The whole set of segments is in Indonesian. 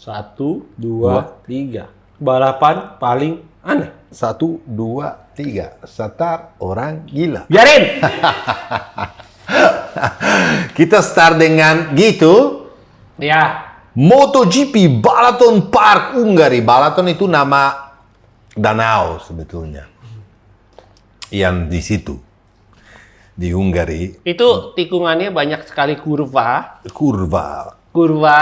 1, 2, 3. Balapan paling aneh. 1, 2, 3. Setar orang gila. Biarin! Kita start dengan gitu. Ya. MotoGP Balaton Park Ungari. Balaton itu nama danau sebetulnya. Yang di situ. Di Hungari. Itu tikungannya banyak sekali kurva. Kurva. Kurva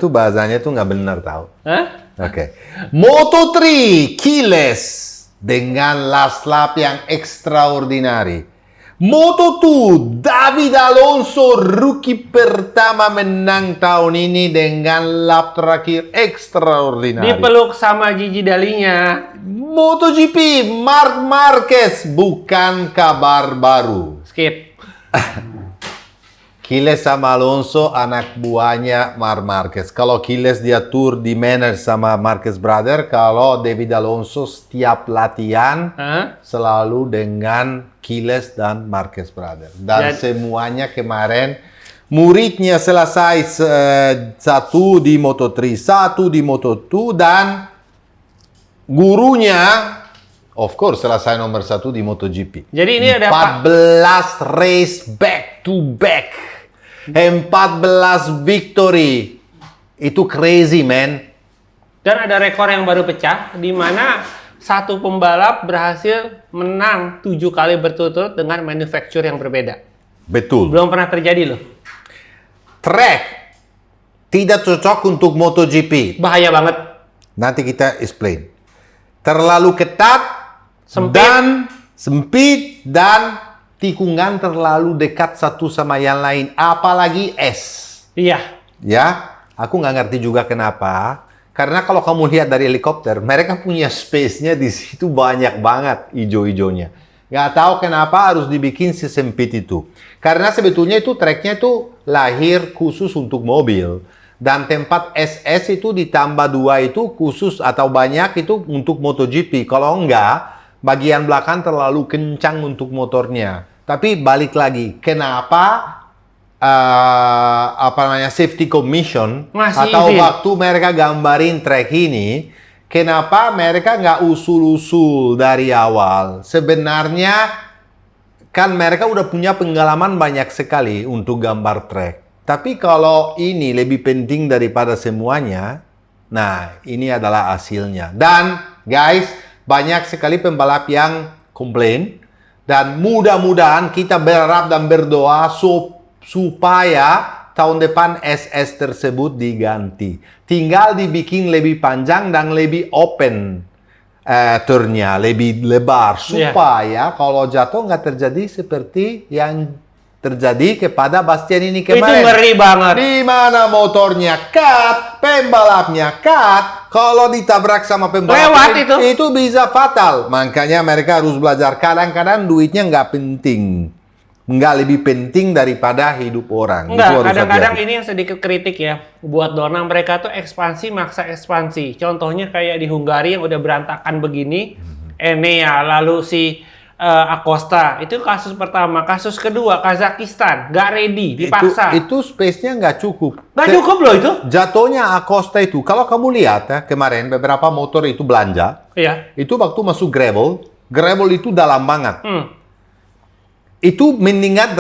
Tuh bahasanya tuh nggak benar tahu. Hah? Oke. Moto3 Kiles dengan last lap yang extraordinary. Moto2 David Alonso rookie pertama menang tahun ini dengan lap terakhir extraordinary. Dipeluk sama Gigi Dalinya. MotoGP Marc Marquez bukan kabar baru. Skip. Kiles sama Alonso anak buahnya Marc Marquez. Kalau Kiles dia tour di manage sama Marquez brother, kalau David Alonso setiap latihan selalu dengan Kiles dan Marquez brother. Dan semuanya kemarin muridnya selesai satu di Moto3, satu di Moto2 dan gurunya of course selesai nomor 1 di MotoGP. Jadi ini ada 14 race back to back. 14 victory. Itu crazy, man. Dan ada rekor yang baru pecah, di mana satu pembalap berhasil menang 7 kali berturut-turut dengan manufacturer yang berbeda. Betul. Belum pernah terjadi loh. Track tidak cocok untuk MotoGP. Bahaya banget. Nanti kita explain. Terlalu ketat, sempit dan tikungan terlalu dekat satu sama yang lain, apalagi es. Iya. Ya, aku nggak ngerti juga kenapa. Karena kalau kamu lihat dari helikopter, mereka punya space-nya di situ banyak banget ijo-ijonya. Nggak tahu kenapa harus dibikin sesempit itu. Karena sebetulnya itu track-nya itu lahir khusus untuk mobil. Dan tempat SS itu ditambah 2 itu khusus atau banyak itu untuk MotoGP. Kalau enggak, bagian belakang terlalu kencang untuk motornya. Tapi balik lagi, kenapa Safety Commission atau waktu mereka gambarin track ini, kenapa mereka nggak usul-usul dari awal? Sebenarnya kan mereka udah punya pengalaman banyak sekali untuk gambar track. Tapi kalau ini lebih penting daripada semuanya, nah ini adalah hasilnya. Dan guys, banyak sekali pembalap yang komplain dan mudah-mudahan kita berharap dan berdoa supaya tahun depan SS tersebut diganti. Tinggal dibikin lebih panjang dan lebih open turnya, lebih lebar supaya kalau jatuh nggak terjadi seperti yang terjadi kepada Bastian ini kemarin. Itu ngeri banget. Di mana motornya cut, pembalapnya cut. Kalau ditabrak sama pembalap itu bisa fatal. Makanya mereka harus belajar. Kadang-kadang duitnya nggak penting. Nggak lebih penting daripada hidup orang. Enggak, kadang-kadang ini yang sedikit kritik ya. Buat Dorna, mereka tuh ekspansi, maksa ekspansi. Contohnya kayak di Hungari yang udah berantakan begini. Enea, lalu si Acosta. Itu kasus pertama. Kasus kedua, Kazakhstan. Nggak ready, dipaksa. Itu space-nya nggak cukup. Nggak cukup loh itu. Jatuhnya Acosta itu, kalau kamu lihat ya, kemarin beberapa motor itu belanja. Iya. Itu waktu masuk gravel itu dalam banget. Itu mendingan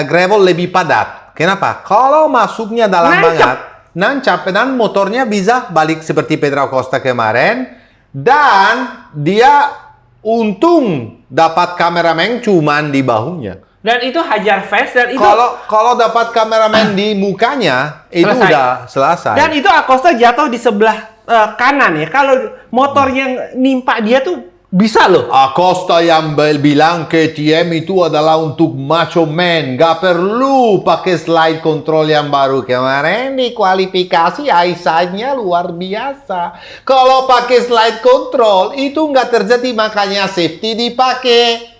gravel lebih padat. Kenapa? Kalau masuknya dalam banget, nancap dan motornya bisa balik seperti Pedro Acosta kemarin. Dan dia untung dapat kameramen cuman di bahunya. Dan itu hajar fans dan itu kalau dapat kameramen di mukanya itu udah selesai. Dan itu Acosta jatuh di sebelah kanan ya. Kalau motor yang nimpa dia tuh bisa loh. Acosta yang bilang KTM itu adalah untuk macho man, gak perlu pakai slide control yang baru. Kemarin di kualifikasi eyesight-nya luar biasa. Kalau pakai slide control itu nggak terjadi, makanya safety dipakai.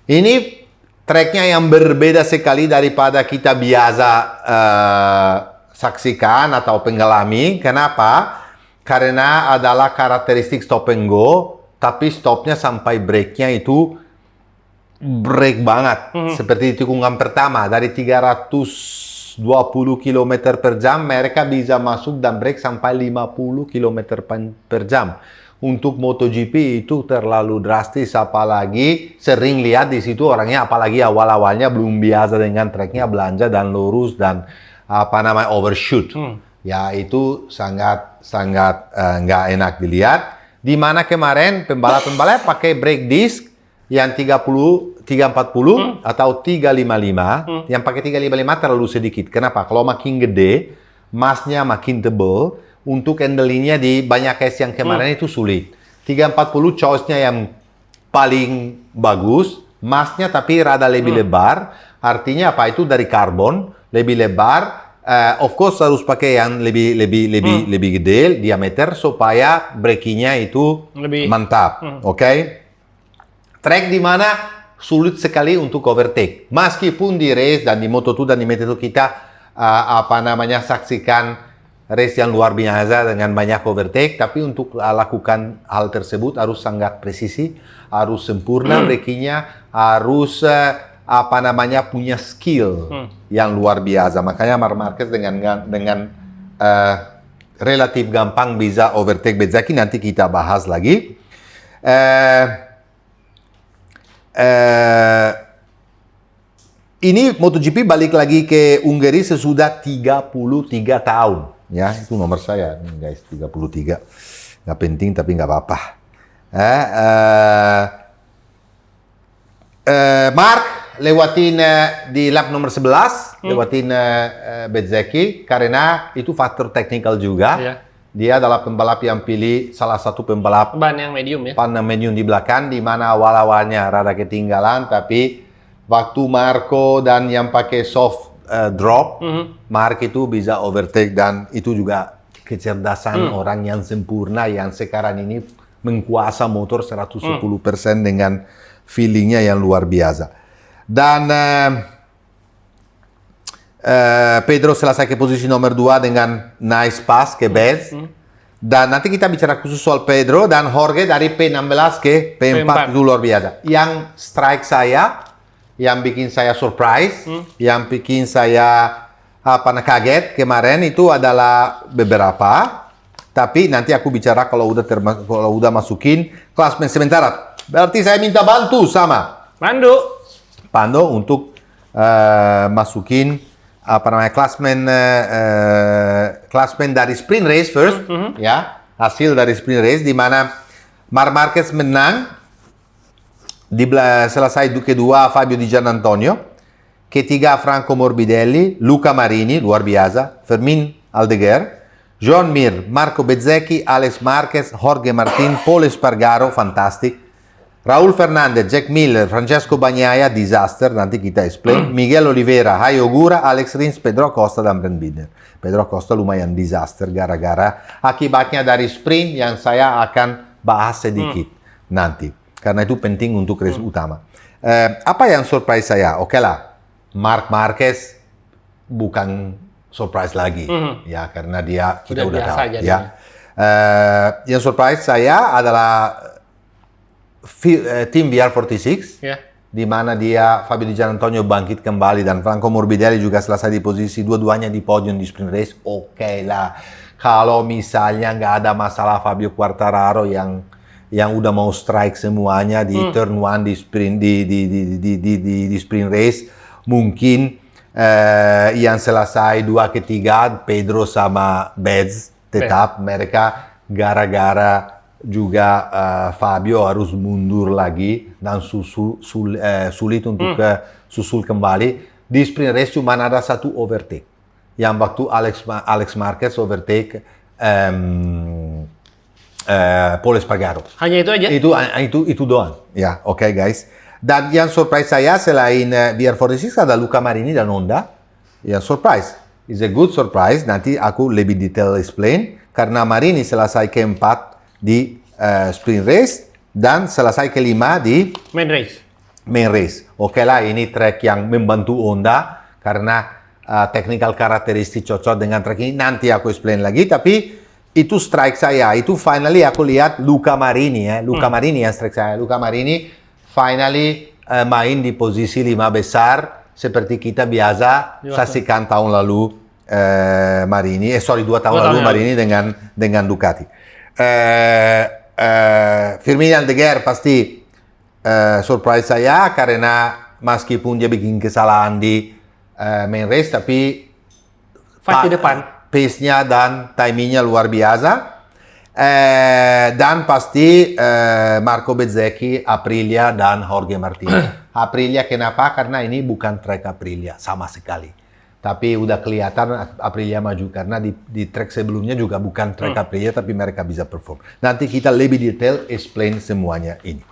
Ini tracknya yang berbeda sekali daripada kita biasa saksikan atau penggalami. Kenapa? Karena adalah karakteristik stop and go, tapi stopnya sampai breaknya itu break banget. Seperti tikungan pertama, dari 320 120 km per jam, mereka bisa masuk dan break sampai 50 km per jam. Untuk MotoGP itu terlalu drastis, apalagi sering lihat di situ orangnya, apalagi awal-awalnya belum biasa dengan treknya, belanja dan lurus dan overshoot. Ya itu sangat nggak enak dilihat. Di mana kemarin pembalap-pembalap pakai brake disc yang 340 atau 355. Yang pakai 355 terlalu sedikit. Kenapa? Kalau makin gede, masnya makin tebal. Untuk handle-nya di banyak case yang kemarin itu sulit. 340 choice-nya yang paling bagus. Masnya tapi rada lebih lebar. Artinya apa? Itu dari karbon, lebih lebar. Of course harus pakai yang lebih gede diameter supaya braking-nya itu lebih mantap, oke? Track di mana sulit sekali untuk overtake. Meskipun di race dan di Moto2 dan di Moto2 kita saksikan race yang luar biasa dengan banyak overtake, tapi untuk lakukan hal tersebut harus sangat presisi, harus sempurna braking-nya, harus punya skill yang luar biasa. Makanya Marc Marquez dengan relatif gampang bisa overtake Bezzecchi. Nanti kita bahas lagi. Ini MotoGP balik lagi ke Hungary sesudah 33 tahun. Ya, itu nomor saya, guys, 33. Nggak penting tapi nggak apa-apa. Marc lewatin di lap nomor 11, lewatin Bezzecchi, karena itu faktor teknikal juga. Iya. Dia adalah pembalap yang pilih salah satu pembalap ban yang medium ya. Ban yang medium di belakang, di mana awal-awalnya rada ketinggalan, tapi waktu Marco dan yang pakai soft drop, Marc itu bisa overtake, dan itu juga kecerdasan orang yang sempurna yang sekarang ini menguasai motor 110% dengan feelingnya yang luar biasa. Dan Pedro selesai ke posisi nomor 2 dengan nice pass ke Bez. Dan nanti kita bicara khusus soal Pedro dan Jorge dari P16 ke P4 itu luar biasa. Yang strike saya, yang bikin saya surprise, yang bikin saya kaget kemarin itu adalah beberapa. Tapi nanti aku bicara kalau udah masukin klasmen sementara. Berarti saya minta bantu sama Pando untuk masukin klasmen dari sprint race first, ya, hasil dari sprint race di mana Marc Marquez menang, selesai kedua Fabio Di Giannantonio, ketiga Franco Morbidelli, Luca Marini luar biasa, Fermín Aldeguer, Joan Mir, Marco Bezzecchi, Alex Marquez, Jorge Martin, Pol Espargaro, fantastic. Raúl Fernández, Jack Miller, Francesco Bagnaia, disaster, nanti kita explain. Miguel Oliveira, Hai Ogura, Alex Rins, Pedro Acosta, dan Brent Binder. Pedro Acosta lumayan disaster gara-gara akibatnya dari sprint yang saya akan bahas sedikit nanti. Karena itu penting untuk race utama. Apa yang surprise saya? Oke lah, Marc Marquez bukan surprise lagi. Ya, karena kita udah tahu. Ya. Yang surprise saya adalah tim VR46, di mana Fabio Di Giannantonio bangkit kembali dan Franco Morbidelli juga selesai di posisi dua-duanya di podium di sprint race. Oke lah, kalau misalnya nggak ada masalah Fabio Quartararo yang udah mau strike semuanya di turn 1 di sprint race, mungkin yang selesai 2 ketiga Pedro sama Bez tetap mereka gara-gara juga Fabio harus mundur lagi dan sulit untuk susul kembali. Di sprint race cuma ada satu overtake, yang waktu Alex Marquez overtake Pol Espargaro. Hanya itu aja? Itu doang. Ya, oke, guys. Dan yang surprise saya selain VR46 ada Luca Marini dan Honda. Yang surprise, is a good surprise. Nanti aku lebih detail explain, karena Marini selesai keempat di sprint race dan selesai kelima di main race. Oke lah, ini track yang membantu Honda karena technical karakteristik cocok dengan track ini. Nanti aku explain lagi, tapi itu strike saya. Itu finally aku lihat Luca Marini, Luca Marini yang strike saya. Luca Marini finally main di posisi 5 besar seperti kita biasa saksikan tahun lalu Marini, 2 tahun lalu Marini dengan Ducati. Firmini Aldeguer pasti surprise saya karena meskipun dia bikin kesalahan di main race, tapi fight di depan, pace-nya dan timing-nya luar biasa. Dan pasti Marco Bezzecchi, Aprilia, dan Jorge Martin. Aprilia kenapa? Karena ini bukan track Aprilia sama sekali. Tapi udah kelihatan Aprilia maju karena di track sebelumnya juga bukan track Aprilia, tapi mereka bisa perform. Nanti kita lebih detail explain semuanya ini.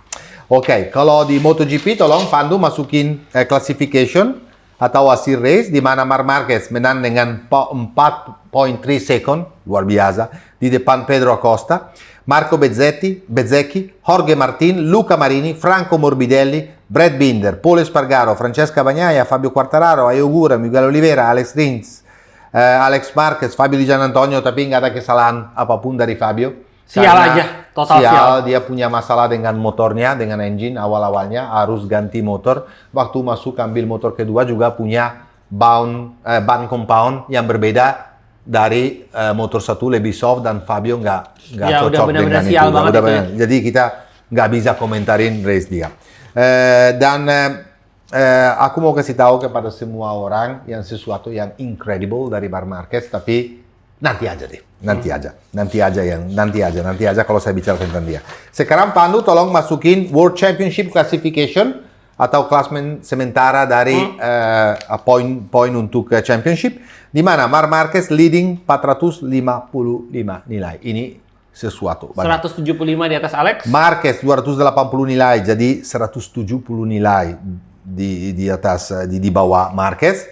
Oke, kalau di MotoGP tolong Pandu masukin classification atau hasil race di mana Marc Marquez menang dengan 4.3 second, luar biasa, di depan Pedro Acosta, Marco Bezzecchi, Jorge Martin, Luca Marini, Franco Morbidelli, Brad Binder, Pol Espargaro, Francesca Bagnaia, Fabio Quartararo, Ayo Ogura, Miguel Oliveira, Alex Rins, Alex Marquez, Fabio Di Giannantonio, tapi nggak ada kesalahan apapun dari Fabio. Sial aja, total sial. Dia punya masalah dengan motornya, dengan engine awal-awalnya, harus ganti motor. Waktu masuk ambil motor kedua juga punya ban compound yang berbeda dari motor satu, lebih soft, dan Fabio nggak cocok dengan itu. Jadi kita nggak bisa komentarin race dia. Aku mau kasih tahu kepada semua orang yang sesuatu yang incredible dari Marc Marquez, tapi nanti aja deh, nanti aja kalau saya bicara tentang dia. Sekarang Pandu tolong masukin World Championship Classification atau klasmen sementara dari poin untuk Championship, di mana Marc Marquez leading 455 nilai. Ini sesuatu banyak. 175 di atas Alex. Marquez 280 nilai, jadi 170 nilai di atas di bawah Marquez.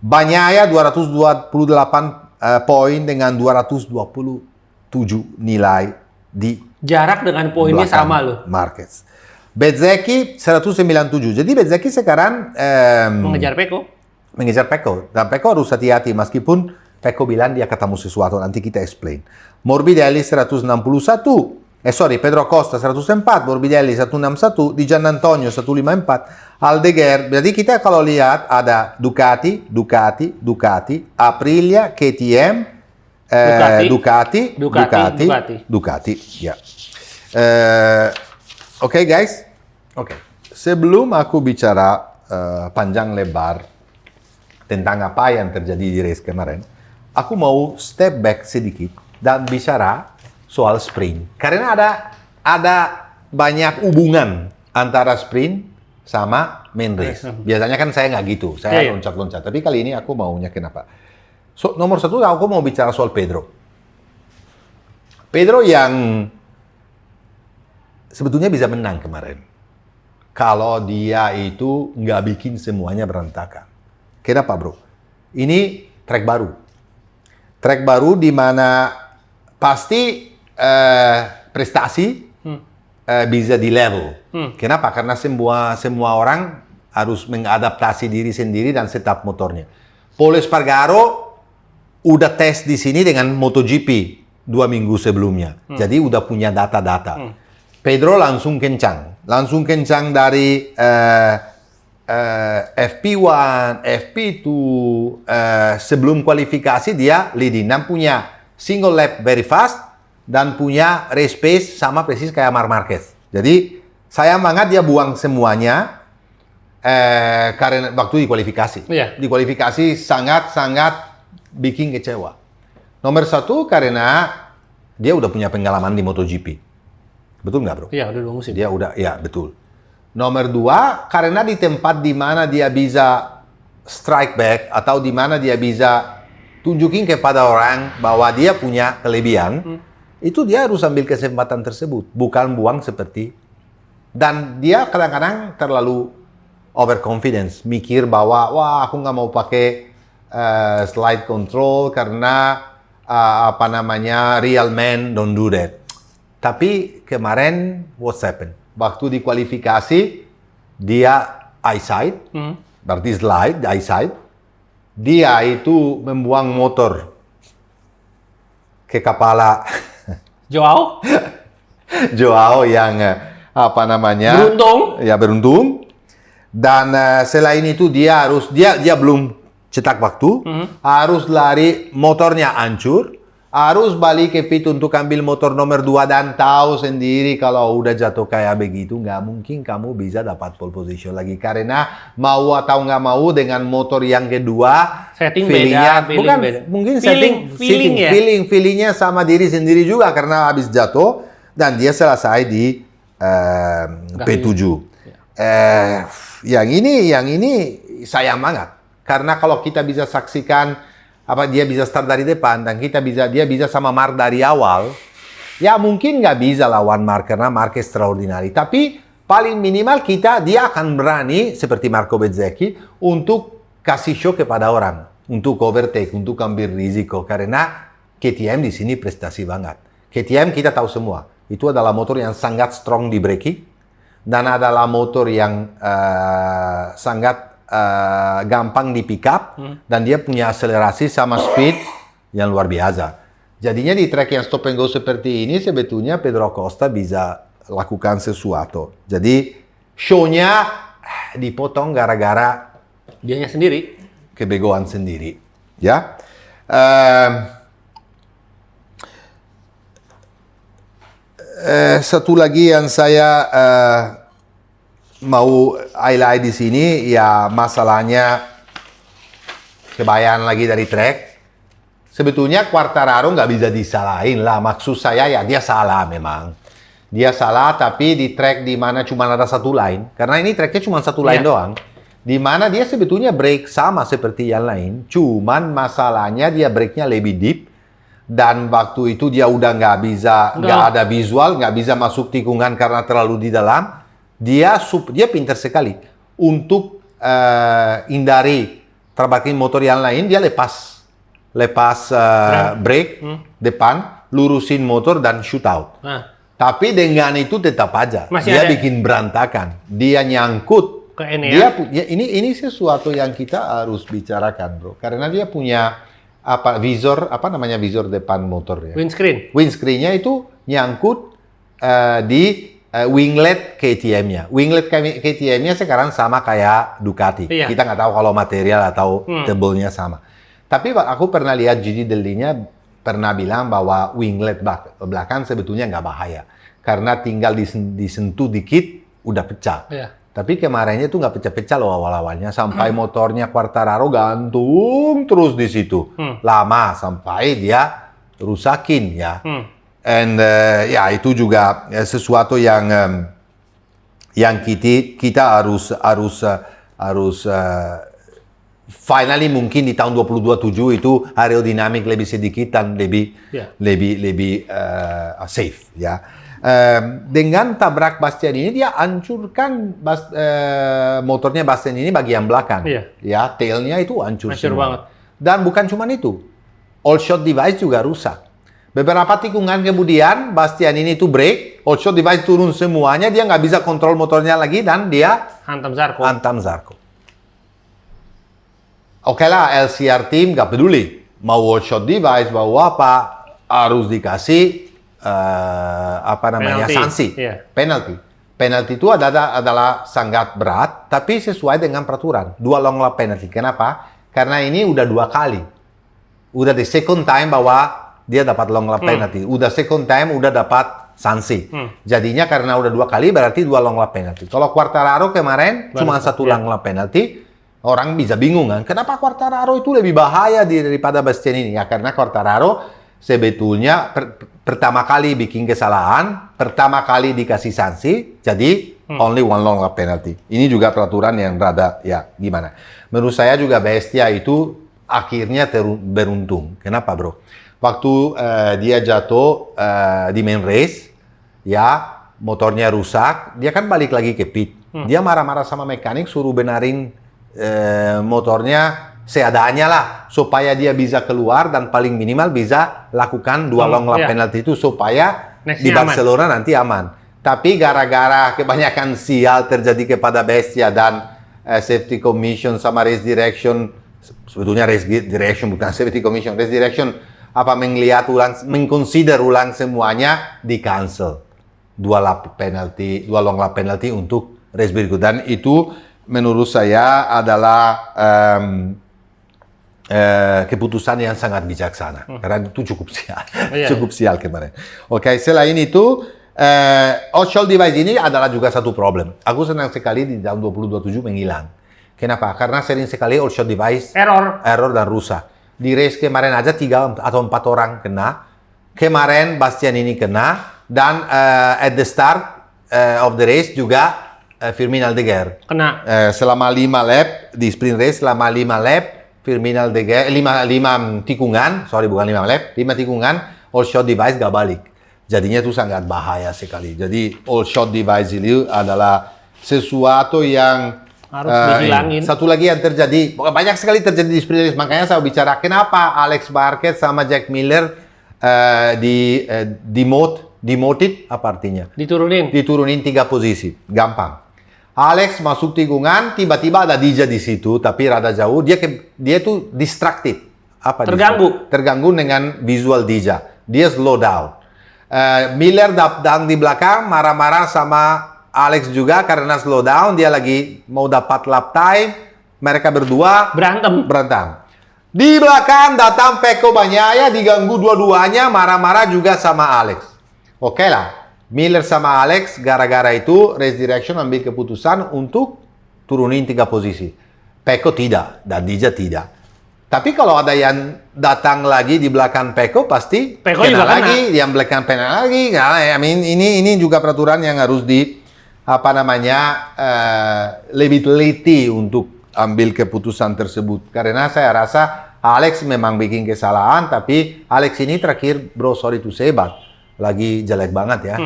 Bagnaia 228 poin dengan 227 nilai di jarak dengan poinnya sama loh. Marquez. Bezzecchi 197. Jadi Bezzecchi sekarang mengejar Pecco. Dan Pecco harus hati-hati meskipun Pecco bilang dia ketemu sesuatu, nanti kita explain. Morbidelli 161. Pedro Acosta 104, Morbidelli 161, Di Giannantonio 154, Aldeguer. Jadi kita kalau lihat ada Ducati, Aprilia, KTM, Ducati. Ya. Oke, guys. Sebelum aku bicara panjang lebar tentang apa yang terjadi di race kemarin, aku mau step back sedikit dan bicara soal sprint. Karena ada banyak hubungan antara sprint sama main race. Biasanya kan saya nggak gitu, saya loncat-loncat. Tapi kali ini aku maunya kenapa? Nomor satu, aku mau bicara soal Pedro. Pedro yang sebetulnya bisa menang kemarin. Kalau dia itu nggak bikin semuanya berantakan. Kenapa, bro? Ini track baru. Track baru di mana pasti prestasi bisa di level. Kenapa? Karena semua orang harus mengadaptasi diri sendiri dan setup motornya. Pol Espargaro udah tes di sini dengan MotoGP 2 minggu sebelumnya. Jadi udah punya data-data. Pedro langsung kencang dari FP1, FP2, sebelum kualifikasi dia leading dan punya single lap very fast dan punya race pace sama persis kayak Marc Marquez. Jadi sayang banget dia buang semuanya karena waktu di kualifikasi. Di kualifikasi sangat bikin kecewa. Nomor satu karena dia udah punya pengalaman di MotoGP. Betul nggak, bro? Iya, udah 2 musim. Dia udah, ya betul. Nomor dua, karena di tempat di mana dia bisa strike back atau di mana dia bisa tunjukin kepada orang bahwa dia punya kelebihan, itu dia harus ambil kesempatan tersebut, bukan buang seperti. Dan dia kadang-kadang terlalu overconfidence, mikir bahwa wah aku nggak mau pakai slide control karena real man don't do that. Tapi kemarin what's happened? Waktu di kualifikasi dia eyesight, berarti slide eyesight, dia itu membuang motor ke kepala Joao yang beruntung. Dan selain itu dia belum cetak waktu, harus lari, motornya hancur, harus balik ke pit untuk ambil motor nomor 2 dan tahu sendiri kalau udah jatuh kayak begitu nggak mungkin kamu bisa dapat pole position lagi karena mau atau nggak mau dengan motor yang kedua setting feelingnya beda, bukan beda. mungkin feelingnya sama diri sendiri juga karena habis jatuh dan dia selesai di P7. Yang ini sayang banget. Karena kalau kita bisa saksikan dia bisa start dari depan dan dia bisa sama Mark dari awal, ya mungkin nggak bisa lawan Mark karena Mark extraordinary. Tapi paling minimal dia akan berani seperti Marco Bezzecchi untuk kasih show kepada orang, untuk overtake, untuk ambil risiko karena KTM di sini prestasi banget. KTM kita tahu semua itu adalah motor yang sangat strong di braking dan adalah motor yang sangat gampang di pick up dan dia punya akselerasi sama speed yang luar biasa. Jadinya di track yang stop and go seperti ini sebetulnya Pedro Acosta bisa lakukan sesuatu. Jadi show-nya dipotong gara-gara dianya sendiri, kebegoan sendiri. Ya. Satu lagi yang saya mau highlight di sini ya masalahnya kebayaan lagi dari track. Sebetulnya Quartararo nggak bisa disalahin lah. Maksud saya ya dia salah memang. Dia salah tapi di track di mana cuma ada satu line. Karena ini tracknya cuma satu line doang. Di mana dia sebetulnya break sama seperti yang lain. Cuman masalahnya dia breaknya lebih deep. Dan waktu itu dia udah nggak ada visual, nggak bisa masuk tikungan karena terlalu di dalam. Dia pintar sekali untuk hindari terbakin motor yang lain. Dia lepas brake depan, lurusin motor dan shoot out. Tapi dengan itu tetap aja dia bikin berantakan. Dia nyangkut. Ke Enea. Ini sesuatu yang kita harus bicarakan, bro. Karena dia punya visor depan motor ya. Windscreen-nya itu nyangkut di winglet KTM-nya. Winglet KTM-nya sekarang sama kayak Ducati. Iya. Kita nggak tahu kalau material atau tebelnya sama. Tapi aku pernah lihat Gigi Dell'Igna pernah bilang bahwa winglet belakang sebetulnya nggak bahaya. Karena tinggal disentuh dikit, udah pecah. Iya. Tapi kemarinnya tuh nggak pecah-pecah loh awal-awalnya. Sampai motornya Quartararo gantung terus di situ. Lama sampai dia rusakin ya. And ya itu juga sesuatu yang kita harus finally mungkin di tahun 2027 itu aerodinamik lebih sedikit dan lebih safe ya. Dengan tabrak Bastian ini dia hancurkan motornya Bastian ini bagian belakang. Ya, tailnya itu hancur semua. Banget. Dan bukan cuma itu. All shot device juga rusak. Beberapa tikungan kemudian, Bastian ini tuh break, all shot device turun semuanya, dia nggak bisa kontrol motornya lagi, dan dia hantam Zarco. Oke lah, LCR team nggak peduli. Mau all shot device, mau apa, harus dikasih sanksi. Penalty. Penalty itu adalah sangat berat, tapi sesuai dengan peraturan. 2 long lap penalty. Kenapa? Karena ini udah 2 kali. Udah the second time bahwa dia dapat long lap penalty. Udah second time, udah dapat sanksi. Jadinya karena udah 2 kali, berarti 2 long lap penalty. Kalau Quartararo kemarin cuma 1 long lap penalty, orang bisa bingung kan. Kenapa Quartararo itu lebih bahaya daripada Bastian ini? Ya karena Quartararo sebetulnya pertama kali bikin kesalahan, pertama kali dikasih sanksi, jadi only 1 long lap penalty. Ini juga peraturan yang rada, ya gimana. Menurut saya juga Bestia itu akhirnya beruntung. Kenapa bro? Waktu dia jatuh di main race, ya motornya rusak, dia kan balik lagi ke pit. Dia marah-marah sama mekanik, suruh benarin motornya seadanya lah, supaya dia bisa keluar dan paling minimal bisa lakukan 2 long lap penalty itu supaya di Barcelona nanti aman. Tapi gara-gara kebanyakan sial terjadi kepada Bestia dan safety commission sama race direction, sebetulnya race direction bukan safety commission, race direction melihat ulang, mengconsider ulang semuanya, di cancel 2 long lap penalty untuk race berikut. Dan itu menurut saya adalah keputusan yang sangat bijaksana. Karena itu cukup sial. Cukup sial kemarin. Oke, selain itu, all-shot device ini adalah juga satu problem. Aku senang sekali di tahun 2027 menghilang. Kenapa? Karena sering sekali all-shot device error dan rusak. Di race kemarin aja 3 atau 4 orang kena. Kemarin Bastian ini kena. Dan at the start of the race juga Firmin Aldeguer kena. Selama 5 lap di sprint race, selama 5 lap Firmin Aldeguer 5 tikungan, sorry bukan 5 lap, 5 tikungan all shot device gak balik. Jadinya itu sangat bahaya sekali. Jadi all shot device ini adalah sesuatu yang harus dihilangin. Satu lagi yang terjadi, banyak sekali terjadi di sprint race, makanya saya bicara kenapa Alex Marquez sama Jack Miller demoted apa artinya? Diturunin 3 posisi, gampang. Alex masuk tikungan, tiba-tiba ada Dija di situ, tapi rada jauh. Dia tuh distracted. Terganggu dengan visual Dija. Dia slow down. Miller datang di belakang, marah-marah sama Alex juga karena slow down. Dia lagi mau dapat lap time. Mereka berdua berantem. Di belakang datang Pecco Bagnaia, diganggu dua-duanya, marah-marah juga sama Alex. Oke lah. Miller sama Alex gara-gara itu race direction ambil keputusan untuk turunin 3 posisi. Pecco tidak dan Dija tidak. Tapi kalau ada yang datang lagi di belakang Pecco pasti kena lagi, yang belakang kena lagi. Ini juga peraturan yang harus lebih teliti untuk ambil keputusan tersebut. Karena saya rasa Alex memang bikin kesalahan, tapi Alex ini terakhir, bro, sorry to say, but lagi jelek banget ya,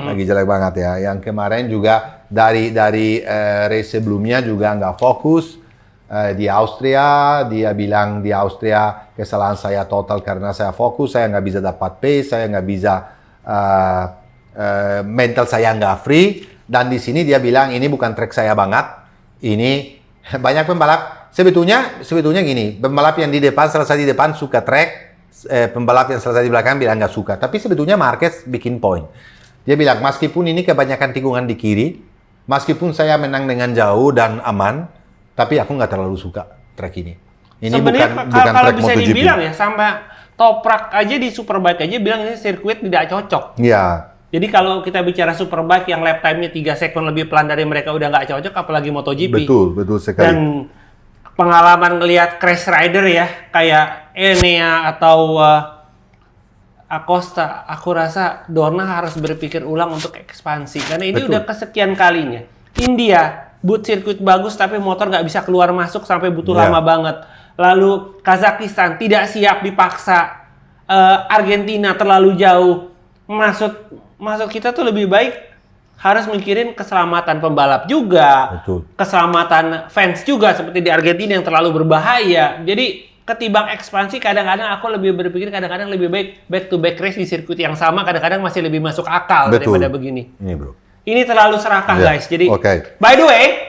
Yang kemarin juga dari race sebelumnya juga nggak fokus di Austria. Dia bilang di Austria kesalahan saya total karena saya fokus, saya nggak bisa dapat pace, saya nggak bisa mental saya nggak free. Dan di sini dia bilang ini bukan track saya banget. Ini banyak pembalap sebetulnya gini, pembalap yang di depan selesai di depan suka track. Pembalap yang selesai di belakang bilang nggak suka. Tapi sebetulnya Marquez bikin poin. Dia bilang, meskipun ini kebanyakan tikungan di kiri, meskipun saya menang dengan jauh dan aman, tapi aku nggak terlalu suka track ini. Ini bukan track kalau bisa MotoGP. dibilang ya, sampai Toprak aja di Superbike aja bilang ini sirkuit tidak cocok. Iya. Jadi kalau kita bicara Superbike yang lap time-nya 3 second lebih pelan dari mereka udah nggak cocok, apalagi MotoGP. Betul sekali. Dan pengalaman ngelihat crash rider ya, kayak Enea atau Acosta, aku rasa Dorna harus berpikir ulang untuk ekspansi. Karena ini udah kesekian kalinya. India, boot sirkuit bagus tapi motor nggak bisa keluar masuk sampai butuh lama banget. Lalu Kazakhstan tidak siap dipaksa. Argentina terlalu jauh. Maksud kita tuh lebih baik harus mikirin keselamatan pembalap juga, keselamatan fans juga seperti di Argentina yang terlalu berbahaya. Jadi ketimbang ekspansi, kadang-kadang aku lebih berpikir kadang-kadang lebih baik back to back race di sirkuit yang sama, kadang-kadang masih lebih masuk akal daripada begini. Ini terlalu serakah guys. Jadi by the way,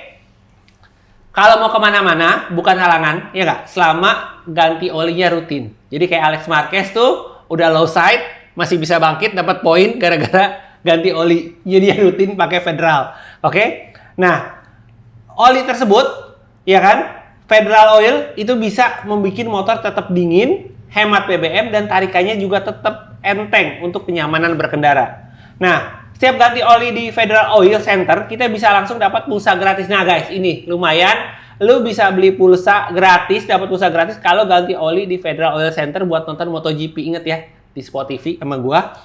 kalau mau kemana-mana bukan halangan, ya nggak? Selama ganti olinya rutin. Jadi kayak Alex Marquez tuh udah low side, masih bisa bangkit dapat poin gara-gara ganti oli, jadi rutin pakai Federal. Oke? Nah, oli tersebut, ya kan, Federal Oil itu bisa membuat motor tetap dingin, hemat BBM, dan tarikannya juga tetap enteng untuk kenyamanan berkendara. Nah, setiap ganti oli di Federal Oil Center, kita bisa langsung dapat pulsa gratis. Nah guys, ini lumayan. Lu bisa beli pulsa gratis, dapat pulsa gratis kalau ganti oli di Federal Oil Center buat nonton MotoGP. Ingat ya, di Spotify sama gua.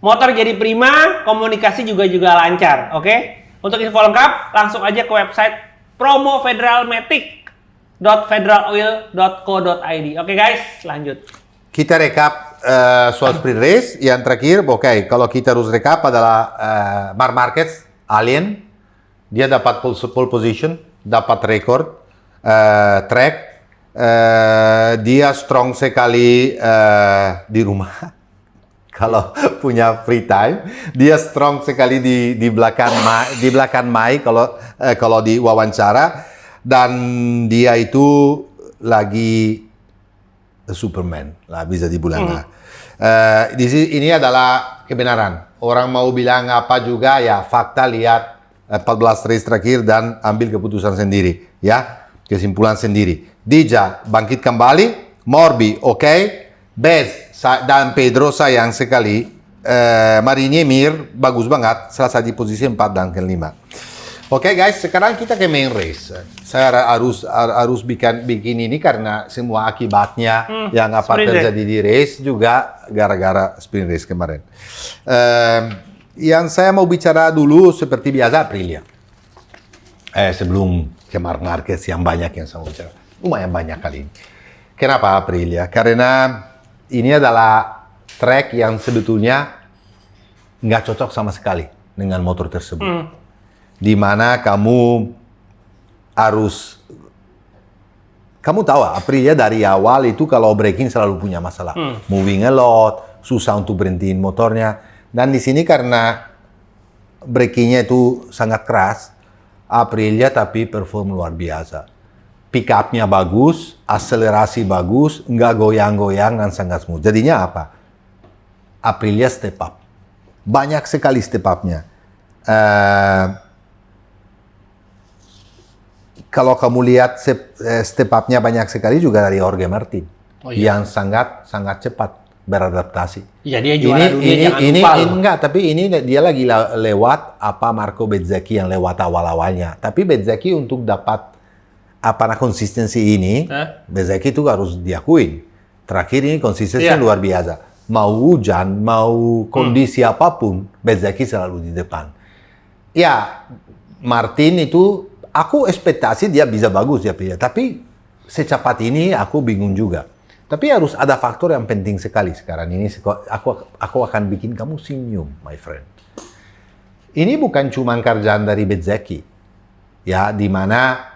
Motor jadi prima, komunikasi juga lancar, oke? Untuk info lengkap, langsung aja ke website promofederalmatic.federaloil.co.id. Oke guys, lanjut. Kita rekap soal sprint race. Yang terakhir, kalau kita harus rekap adalah Marc Marquez, Alien. Dia dapat pole position, dapat record track. Dia strong sekali di rumah. Kalau punya free time, dia strong sekali di belakang Mai kalau di wawancara, dan dia itu lagi Superman lah bisa dibilang. Ini adalah kebenaran. Orang mau bilang apa juga ya, fakta lihat 14 race terakhir dan ambil keputusan sendiri, ya, kesimpulan sendiri. Dija bangkit kembali, Morbi oke, Bez dan Pedro sayang sekali, Marini Mir bagus banget, selesai di posisi 4 dan ke-5. Oke guys, sekarang kita ke main race. Saya harus bikin ini karena semua akibatnya yang apa terjadi di race juga gara-gara sprint race kemarin. Yang saya mau bicara dulu seperti biasa Aprilia. Sebelum ke Marc Marquez yang banyak yang saya mau bicara. Lumayan banyak kali ini. Kenapa Aprilia? Karena ini adalah track yang sebetulnya nggak cocok sama sekali dengan motor tersebut. Di mana kamu tahu Aprilia dari awal itu kalau braking selalu punya masalah. Moving a lot, susah untuk berhentiin motornya. Dan di sini karena brakingnya itu sangat keras, Aprilia tapi perform luar biasa. Pick up-nya bagus, akselerasi bagus, nggak goyang-goyang dan sangat smooth. Jadinya apa? Aprilia step up. Banyak sekali step up-nya. Kalau kamu lihat step up-nya banyak sekali juga dari Jorge Martin. Yang sangat cepat beradaptasi. Ya dia juara dunia, jangan lupa. Enggak, tapi ini dia lagi lewat Marco Bezzecchi yang lewat awal-awalnya. Tapi Bezzecchi untuk dapat konsistensi ini, Bezzecchi itu harus diakuin. Terakhir ini konsistensi luar biasa. Mau hujan, mau kondisi apapun, Bezzecchi selalu di depan. Ya, Martin itu aku ekspektasi dia bisa bagus ya, tapi secepat ini aku bingung juga. Tapi harus ada faktor yang penting sekali sekarang ini. Aku akan bikin kamu senyum, my friend. Ini bukan cuma kerjaan dari Bezzecchi, ya, di mana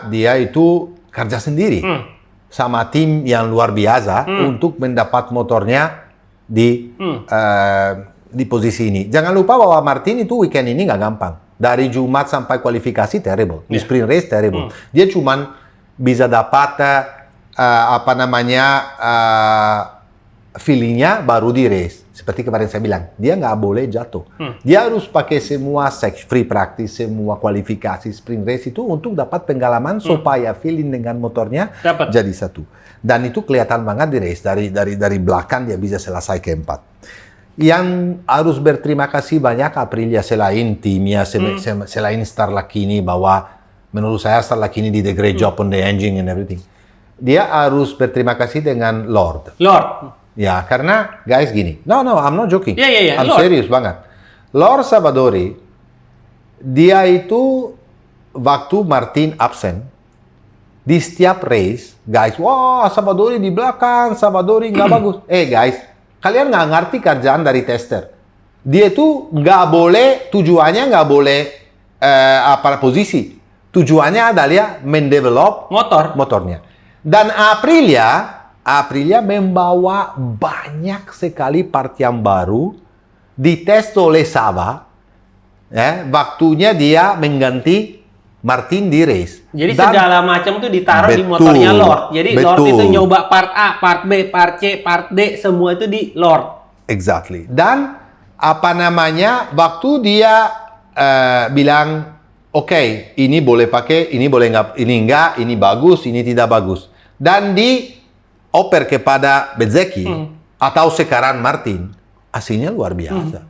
dia itu kerja sendiri sama tim yang luar biasa untuk mendapat motornya di posisi ini. Jangan lupa bahwa Martin itu weekend ini nggak gampang. Dari Jumat sampai kualifikasi terrible, di sprint race terrible. Dia cuman bisa dapat feelingnya baru di race. Seperti kemarin saya bilang, dia nggak boleh jatuh. Dia harus pakai semua free practice, semua kualifikasi sprint race itu untuk dapat pengalaman supaya feeling dengan motornya jadi satu. Dan itu kelihatan banget di race. Dari belakang dia bisa selesai keempat. Yang harus berterima kasih banyak Aprilia selain timnya, selain Starlacchini, bahwa menurut saya Starlacchini did a great job on the engine and everything. Dia harus berterima kasih dengan Lord. Ya, karena guys gini. No, I'm not joking. Yeah, I'm serius banget. Lord Savadori, dia itu waktu Martin absen, di setiap race, guys, wah Savadori di belakang, Savadori nggak bagus. Guys, kalian nggak ngerti kerjaan dari tester. Dia itu nggak boleh, tujuannya nggak boleh posisi. Tujuannya adalah mendevelop motornya. Dan Aprilia membawa banyak sekali part yang baru dites oleh Sava. Waktunya dia mengganti Martin di race. Jadi segala macam itu ditaruh di motornya Lord. Jadi Lord itu nyoba part A, part B, part C, part D, semua itu di Lord. Exactly. Dan waktu dia bilang, oke, ini boleh pakai, ini boleh enggak, ini bagus, ini tidak bagus. Dan dioper kepada Bezzecchi atau sekarang Martin, hasilnya luar biasa.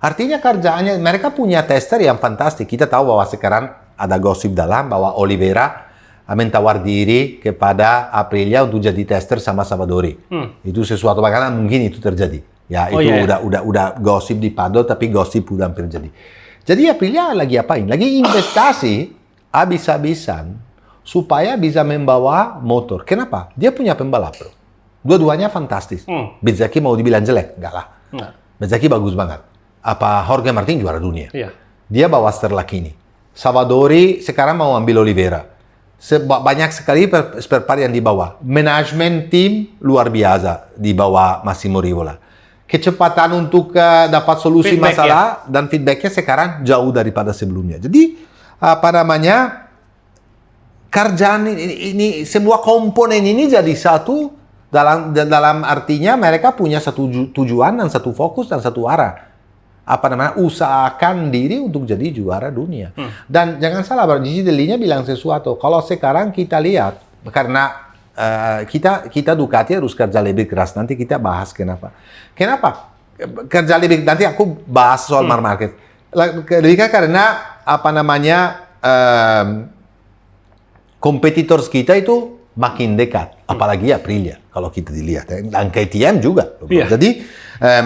Artinya kerjaannya, mereka punya tester yang fantastik. Kita tahu bahwa sekarang ada gosip dalam bahwa Oliveira mentawar diri kepada Aprilia untuk jadi tester sama Savadori. Itu sesuatu karena mungkin itu terjadi. Ya, udah gosip di paddock, tapi gosip udah hampir jadi. Jadi Aprilia lagi apain? Lagi investasi habis-habisan supaya bisa membawa motor. Kenapa? Dia punya pembalap, bro. Dua-duanya fantastis. Bezzecchi mau dibilang jelek? Enggak lah. Bezzecchi bagus banget. Jorge Martin juara dunia. Dia bawa Starlacchini. Savadori sekarang mau ambil Oliveira. Banyak sekali spare part yang dibawa. Manajemen tim luar biasa dibawa Massimo Rivola. Kecepatan untuk dapat solusi masalah dan feedbacknya sekarang jauh daripada sebelumnya. Jadi kerjaan ini semua komponen ini jadi satu dalam artinya mereka punya satu tujuan dan satu fokus dan satu arah. usahakan diri untuk jadi juara dunia. Dan jangan salah, Gigi Dell'Igna bilang sesuatu. Kalau sekarang kita lihat, karena kita Ducati harus kerja lebih keras. Nanti kita bahas kenapa. Kenapa? Kerja lebih, nanti aku bahas soal market. Lebih karena kompetitors kita itu makin dekat, apalagi Aprilia kalau kita dilihat, dan KTM juga. Jadi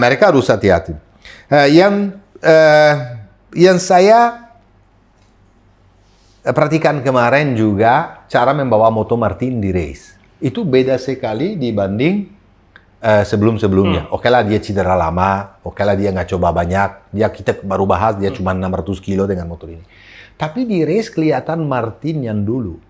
mereka harus hati-hati. Yang saya perhatikan kemarin juga cara membawa Moto Martin di race itu beda sekali dibanding sebelum-sebelumnya. Oke lah dia cedera lama, oke lah dia nggak coba banyak, kita baru bahas dia cuma 600 kilo dengan motor ini. Tapi di race kelihatan Martin yang dulu.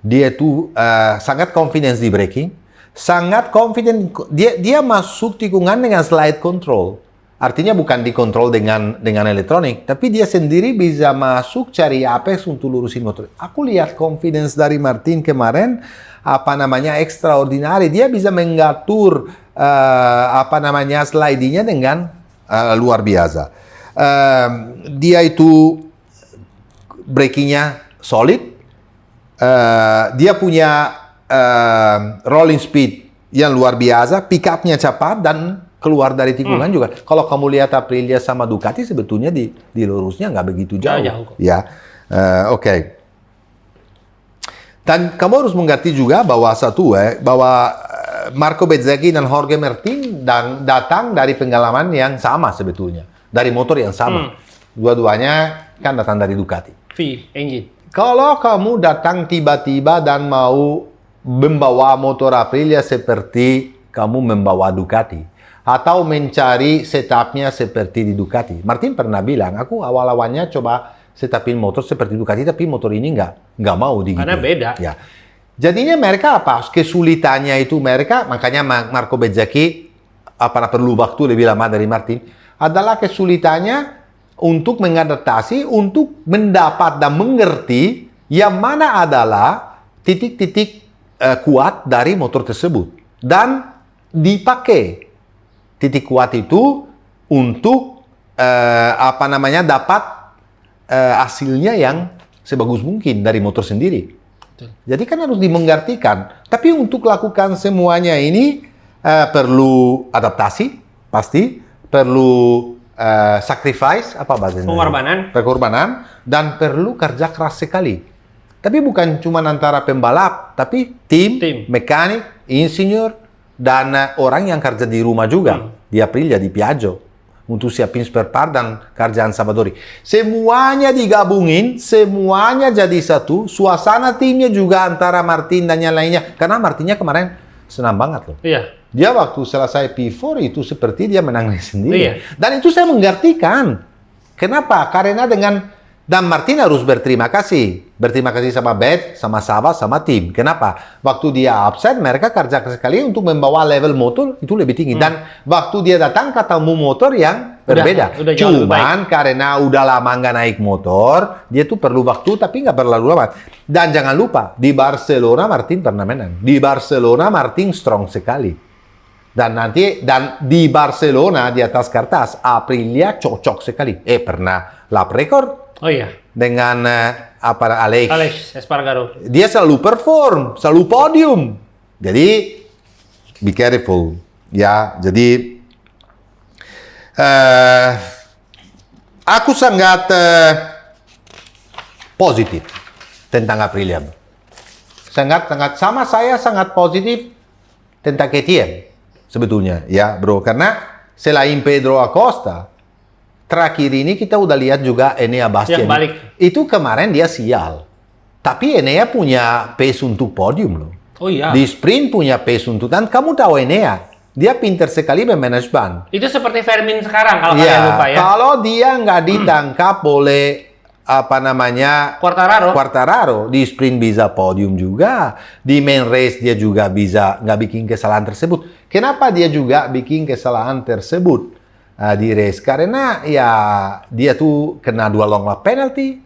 Dia tuh sangat confidence di braking, sangat confident. Dia masuk tikungan dengan slide control. Artinya bukan dikontrol dengan elektronik, tapi dia sendiri bisa masuk cari apex untuk lurusin motor. Aku lihat confidence dari Martin kemarin, extraordinary. Dia bisa mengatur slidingnya dengan luar biasa. Dia itu brakingnya solid. Dia punya rolling speed yang luar biasa, pick up-nya cepat dan keluar dari tikungan juga. Kalau kamu lihat Aprilia sama Ducati sebetulnya di lurusnya nggak begitu jauh. Ya, oke. Dan kamu harus mengerti juga bahwa Marco Bezzecchi dan Jorge Martin datang dari pengalaman yang sama sebetulnya, dari motor yang sama. Dua-duanya kan datang dari Ducati. engine. Kalau kamu datang tiba-tiba dan mau membawa motor Aprilia seperti kamu membawa Ducati, atau mencari setupnya seperti di Ducati. Martin pernah bilang, aku awal-awalnya coba setupin motor seperti Ducati, tapi motor ini nggak mau digituin. Karena beda. Ya. Jadinya mereka apa? Kesulitannya itu mereka, makanya Marco Bezzecchi perlu waktu lebih lama dari Martin, adalah kesulitannya untuk mengadaptasi, untuk mendapat dan mengerti yang mana adalah titik-titik kuat dari motor tersebut. Dan dipakai titik kuat itu untuk dapat hasilnya yang sebagus mungkin dari motor sendiri. Jadi kan harus dimengertikan. Tapi untuk lakukan semuanya ini perlu adaptasi, pasti perlu sacrifice, pengorbanan, dan perlu kerja keras sekali. Tapi bukan cuma antara pembalap, tapi tim. Mekanik, insinyur, dan orang yang kerja di rumah juga, di Aprilia, di Piaggio, untuk siapin spare part dan kerjaan Salvadori. Semuanya digabungin, semuanya jadi satu, suasana timnya juga antara Martin dan yang lainnya. Karena Martinnya kemarin senang banget loh. Iya. Dia waktu selesai P4 itu seperti dia menang sendiri. Iya. Dan itu saya mengertikan. Kenapa? Karena dan Martin harus berterima kasih. Berterima kasih sama Beth, sama Sava, sama tim. Kenapa? Waktu dia absen, mereka kerja sekali untuk membawa level motor itu lebih tinggi. Dan waktu dia datang ketemu motor yang berbeda. Udah Cuman karena udah lama nggak naik motor, dia tuh perlu waktu tapi nggak terlalu lama. Dan jangan lupa, di Barcelona Martin pernah menang. Di Barcelona Martin strong sekali. Dan di Barcelona di atas kertas Aprilia cocok sekali. Pernah lap record. Oh iya. Dengan Alex Espargaro. Dia selalu perform, selalu podium. Jadi be careful, ya. Jadi aku sangat positif tentang Aprilia. Sangat sama saya sangat positif tentang KTM sebetulnya, ya bro. Karena selain Pedro Acosta, terakhir ini kita udah lihat juga Enea Bastian. Itu kemarin dia sial. Tapi Enea punya pace untuk podium loh. Oh iya. Di sprint punya pace untuk. Dan kamu tahu Enea, dia pinter sekali memanage ban. Itu seperti Vermin sekarang kalau kalian lupa ya. Kalau dia nggak ditangkap oleh Quartararo, di sprint bisa podium juga. Di main race dia juga bisa nggak bikin kesalahan tersebut. Kenapa dia juga bikin kesalahan tersebut? Di race karena ya dia tuh kena 2 long lap penalty,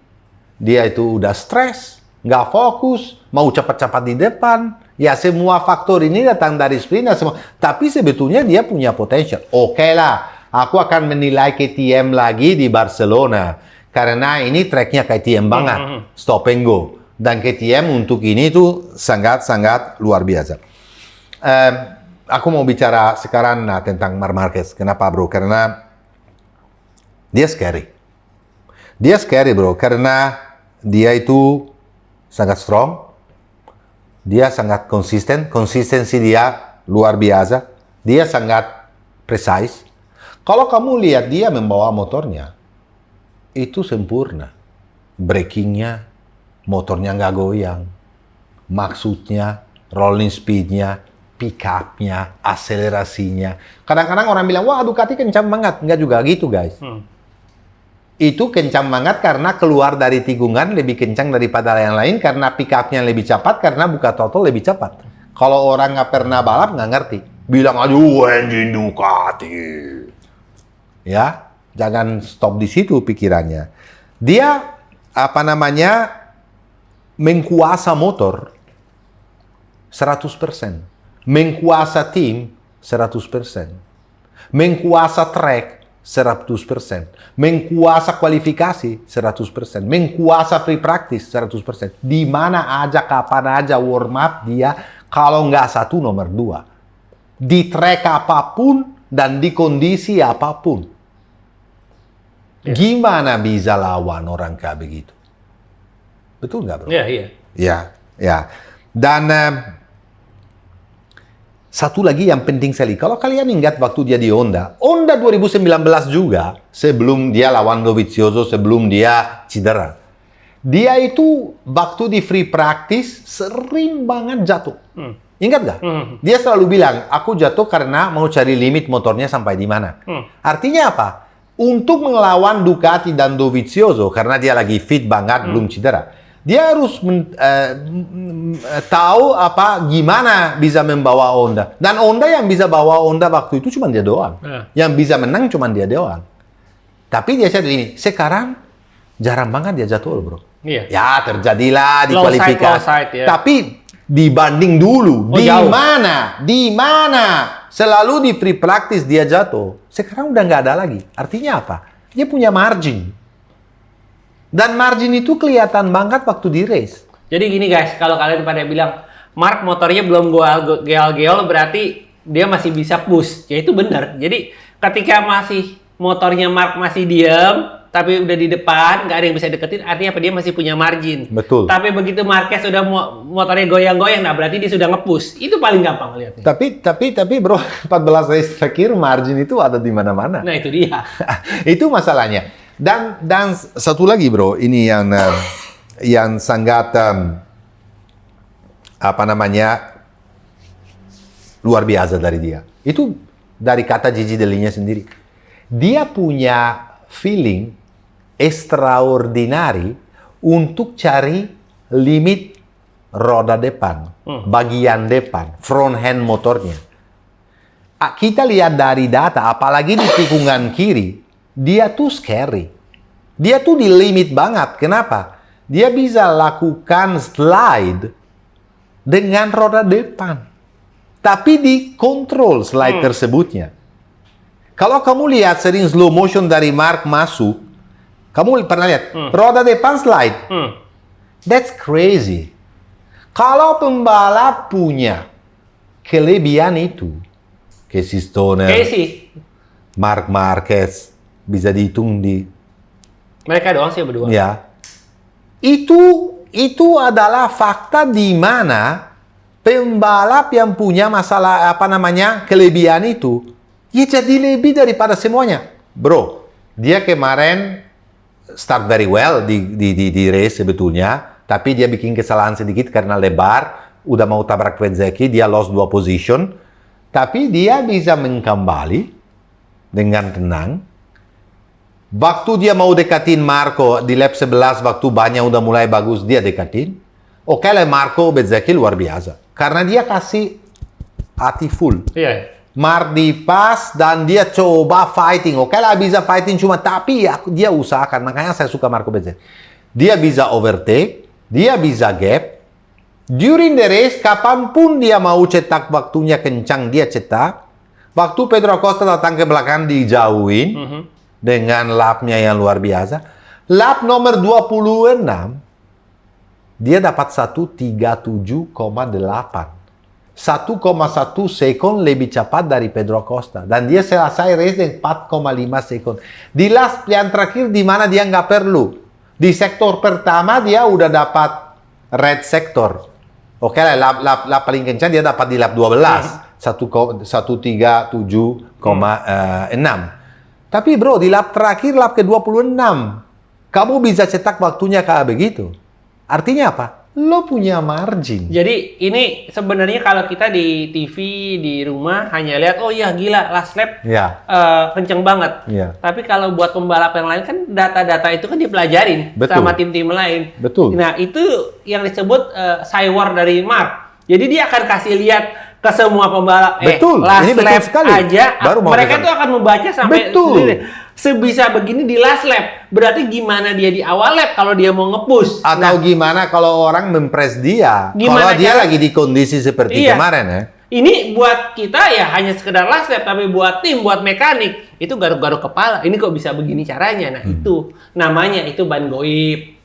dia itu udah stres, nggak fokus, mau cepat-cepat di depan, ya semua faktor ini datang dari sprint semua. Tapi sebetulnya dia punya potensial. Oke lah, Aku akan menilai KTM lagi di Barcelona. Karena ini tracknya KTM banget. Stop and go. Dan KTM untuk ini tuh sangat-sangat luar biasa. Aku mau bicara sekarang tentang Marc Marquez. Kenapa bro? Karena dia scary. Dia scary bro. Karena dia itu sangat strong. Dia sangat konsisten. Konsistensi dia luar biasa. Dia sangat precise. Kalau kamu lihat dia membawa motornya, itu sempurna. Brakingnya, motornya nggak goyang. Maksudnya, rolling speednya, pick up-nya, akselerasinya. Kadang-kadang orang bilang, wah Ducati kencang banget. Nggak juga gitu guys. Itu kencang banget karena keluar dari tikungan lebih kencang daripada yang lain, karena pick up-nya lebih cepat, karena buka throttle lebih cepat. Kalau orang nggak pernah balap, nggak ngerti. Bilang, aduh engine Ducati. Ya, jangan stop di situ pikirannya. Dia, mengkuasa motor 100%. Mengkuasa tim 100%. Mengkuasa track 100%. Mengkuasa kualifikasi 100%. Mengkuasa free practice 100%. Di mana aja, kapan aja warm up dia, kalau nggak satu nomor 2. Di track apapun dan di kondisi apapun. Gimana bisa lawan orang kayak begitu? Betul nggak bro? Iya. Dan satu lagi yang penting sekali, kalau kalian ingat waktu dia di Honda 2019 juga, sebelum dia lawan Dovizioso, sebelum dia cedera, dia itu waktu di free practice sering banget jatuh. Ingat gak? Dia selalu bilang, aku jatuh karena mau cari limit motornya sampai di mana. Artinya apa? Untuk melawan Ducati dan Dovizioso, karena dia lagi fit banget, belum cedera, dia harus tahu gimana bisa membawa Honda. Dan Honda yang bisa bawa Honda waktu itu cuma dia doang. Yang bisa menang cuma dia doang. Tapi dia sadar ini, sekarang jarang banget dia jatuh bro. Ya terjadilah di kualifikasi. Tapi dibanding dulu, di mana selalu di free practice dia jatuh. Sekarang udah nggak ada lagi. Artinya apa? Dia punya margin. Dan margin itu kelihatan banget waktu di race. Jadi gini guys, kalau kalian pada bilang Marc motornya belum geol-geol, berarti dia masih bisa push. Ya itu benar. Jadi ketika motornya Marc masih diam, tapi udah di depan, nggak ada yang bisa deketin, artinya apa? Dia masih punya margin. Betul. Tapi begitu Marquez sudah motornya goyang-goyang, nah berarti dia sudah nge-push. Itu paling gampang lihatnya. Tapi bro, 14 race terakhir margin itu ada di mana-mana. Nah itu dia. Itu masalahnya. Dan satu lagi bro, ini yang sangat luar biasa dari dia. Itu dari kata Gigi Dell'Igna sendiri. Dia punya feeling extraordinary untuk cari limit roda depan, bagian depan, front hand motornya. Kita lihat dari data, apalagi di tikungan kiri, dia tuh scary. Dia tuh di limit banget. Kenapa? Dia bisa lakukan slide dengan roda depan. Tapi dikontrol slide tersebutnya. Kalau kamu lihat sering slow motion dari Marc masuk, kamu pernah lihat roda depan slide? That's crazy. Kalau pembalap punya kelebihan itu, Casey Stoner, Marc Marquez, bisa dihitung di mereka doang sih berdua. Ya. Itu adalah fakta di mana pembalap yang punya masalah kelebihan itu, ya jadi lebih daripada semuanya. Bro, dia kemarin start very well di race sebetulnya, tapi dia bikin kesalahan sedikit karena lebar, udah mau tabrak Bezzecchi, dia lost 2 position, tapi dia bisa mengembali dengan tenang. Waktu dia mau dekatin Marco di lap 11, waktu bannya udah mulai bagus, dia dekatin. Oke lah, Marco Bezzecchi luar biasa. Karena dia kasih hati full. Marc di pas dan dia coba fighting. Oke lah, bisa fighting cuma, tapi dia usahakan. Makanya saya suka Marco Bezzecchi. Dia bisa overtake, dia bisa gap. During the race, kapanpun dia mau cetak waktunya kencang, dia cetak. Waktu Pedro Acosta datang ke belakang dijauhin dengan lapnya yang luar biasa. Lap nomor 26 dia dapat 1:37,8. 1,1 sekon lebih cepat dari Pedro Acosta. Dan dia selesai race dengan 4,5 sekon. Di lap yang terakhir di mana dia nggak perlu. Di sektor pertama dia udah dapat red sector. Oke lah, lap paling kencang dia dapat di lap 12. 1:37,6. Tapi bro, di lap terakhir, lap ke-26, kamu bisa cetak waktunya kayak begitu. Artinya apa? Lo punya margin. Jadi ini sebenarnya kalau kita di TV, di rumah hanya lihat, oh ya gila, last lap kenceng banget. Ya. Tapi kalau buat pembalap yang lain kan data-data itu kan dipelajarin sama tim-tim lain. Betul. Nah itu yang disebut side-war dari Mark. Jadi dia akan kasih lihat ke semua pembalap, betul. Last ini betul lap sekali. aja, mereka tuh akan membaca sampai sebisa begini di last lap. Berarti gimana dia di awal lap kalau dia mau nge-push? Atau gimana kalau orang mempres dia? Kalau dia lagi di kondisi seperti kemarin ya. Ini buat kita ya hanya sekedar last lap, tapi buat tim, buat mekanik, itu garuk-garuk kepala. Ini kok bisa begini caranya? Nah itu namanya itu ban goib.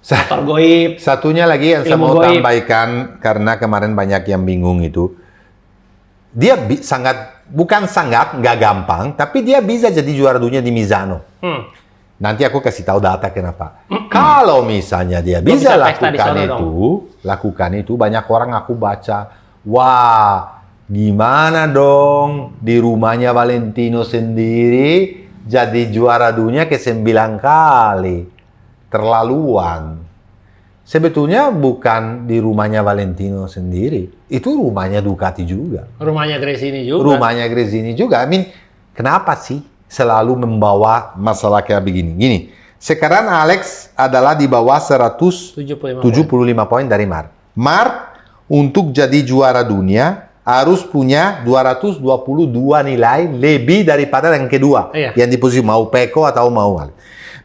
Motor goib. Satunya lagi yang saya mau tambahkan, karena kemarin banyak yang bingung itu. Dia nggak gampang, tapi dia bisa jadi juara dunia di Misano. Nanti aku kasih tahu data kenapa. Kalau misalnya dia bisa lakukan itu, banyak orang aku baca, wah, gimana dong di rumahnya Valentino sendiri jadi juara dunia ke-9 kali. Terlaluan. Sebetulnya bukan di rumahnya Valentino sendiri. Itu rumahnya Ducati juga. Rumahnya Gresini juga. Rumahnya Gresini juga. Kenapa sih selalu membawa masalah kayak begini? Gini, sekarang Alex adalah di bawah 175 poin dari Mark. Mark untuk jadi juara dunia harus punya 222 nilai lebih daripada yang kedua. Yang di posisi mau Pecco atau mau Alex.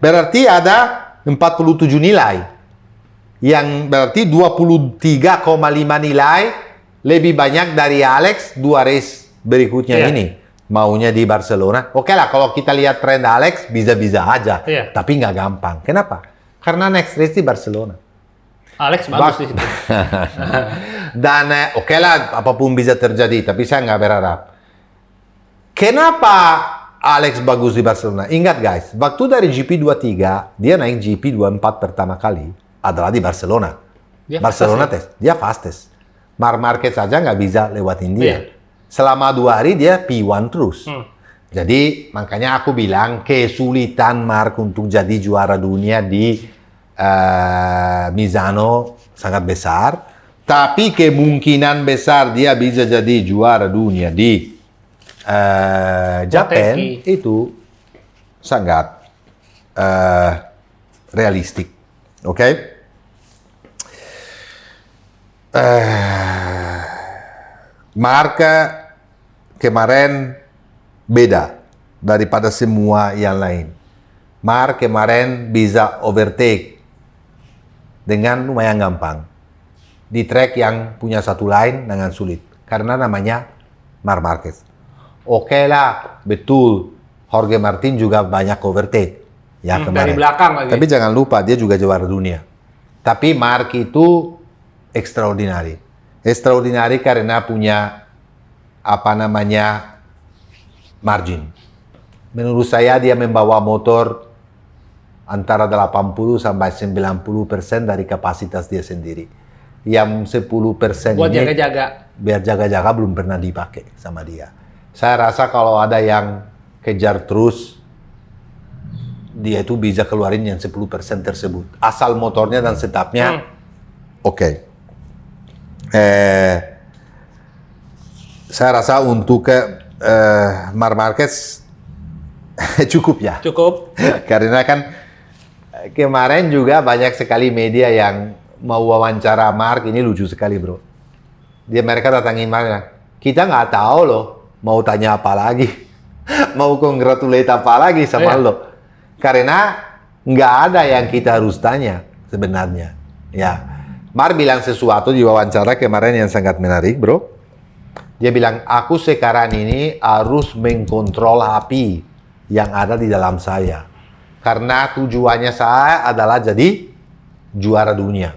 Berarti ada 47 nilai. Yang berarti 23,5 nilai lebih banyak dari Alex 2 race berikutnya ini. Maunya di Barcelona. Oke lah, kalau kita lihat tren Alex, bisa-bisa aja. Tapi nggak gampang. Kenapa? Karena next race di Barcelona. Alex bagus di situ. Dan oke lah, apapun bisa terjadi. Tapi saya nggak berharap. Kenapa Alex bagus di Barcelona? Ingat guys, waktu dari GP23, dia naik GP24 pertama kali. Adalah di Barcelona. Barcelona tes. Dia fastest. Marc Marquez saja nggak bisa lewatin dia. Selama 2 hari dia P1 terus. Jadi makanya aku bilang kesulitan Marc untuk jadi juara dunia di Misano sangat besar. Tapi kemungkinan besar dia bisa jadi juara dunia di Japan itu sangat realistik. Oke? Mark kemarin beda daripada semua yang lain. Mark kemarin bisa overtake dengan lumayan gampang. Di track yang punya satu line dengan sulit. Karena namanya Marc Marquez. Oke lah, betul. Jorge Martin juga banyak overtake. Ya kemarin. Dari belakang lagi. Tapi jangan lupa dia juga juara dunia. Tapi Mark itu extraordinary. Extraordinary karena punya margin. Menurut saya dia membawa motor antara 80 sampai 90% dari kapasitas dia sendiri. Yang 10% buat ini jaga-jaga. Biar jaga-jaga belum pernah dipakai sama dia. Saya rasa kalau ada yang kejar terus, dia itu bisa keluarin yang 10% tersebut. Asal motornya dan setupnya oke. Saya rasa untuk Marc Marquez cukup ya. Cukup. Karena kan kemarin juga banyak sekali media yang mau wawancara Marc. Ini lucu sekali bro. Mereka datangin Marc. Kita nggak tahu loh mau tanya apa lagi. Mau congratulate apa lagi sama lo. Karena nggak ada yang kita harus tanya sebenarnya. Ya, Marc bilang sesuatu di wawancara kemarin yang sangat menarik, bro. Dia bilang, aku sekarang ini harus mengkontrol api yang ada di dalam saya. Karena tujuannya saya adalah jadi juara dunia.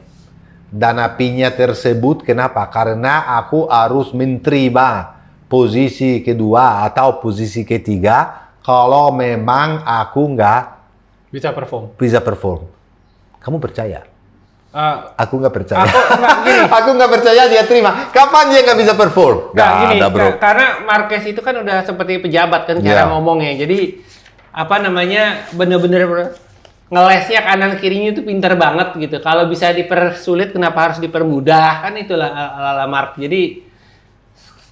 Dan apinya tersebut kenapa? Karena aku harus menerima posisi kedua atau posisi ketiga kalau memang aku nggak bisa perform. Kamu percaya? Aku nggak percaya. Aku nggak percaya dia terima. Kapan dia nggak bisa perform? Nggak gini, ada, bro. Karena Marquez itu kan udah seperti pejabat kan cara ngomongnya. Jadi apa namanya bener-bener ngelesnya kanan kirinya itu pinter banget gitu. Kalau bisa dipersulit kenapa harus dipermudah? Kan itulah ala Mark. Jadi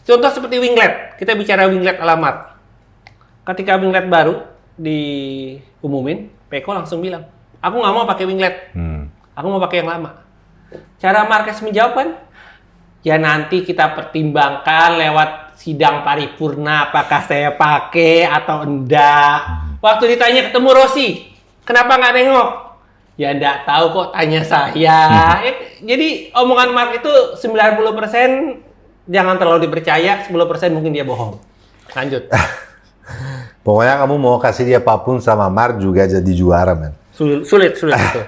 contoh seperti winglet. Kita bicara winglet ala Mark. Ketika winglet baru diumumin, Peko langsung bilang, aku nggak mau pakai winglet. Aku mau pakai yang lama. Cara Marquez menjawab kan, ya nanti kita pertimbangkan lewat sidang paripurna apakah saya pakai atau enggak. Waktu ditanya ketemu Rossi, kenapa nggak nengok? Ya enggak tahu kok, tanya saya. Jadi omongan Mark itu 90% jangan terlalu dipercaya, 10% mungkin dia bohong. Lanjut. Pokoknya kamu mau kasih dia apapun sama Mark juga jadi juara, man. Sulit itu.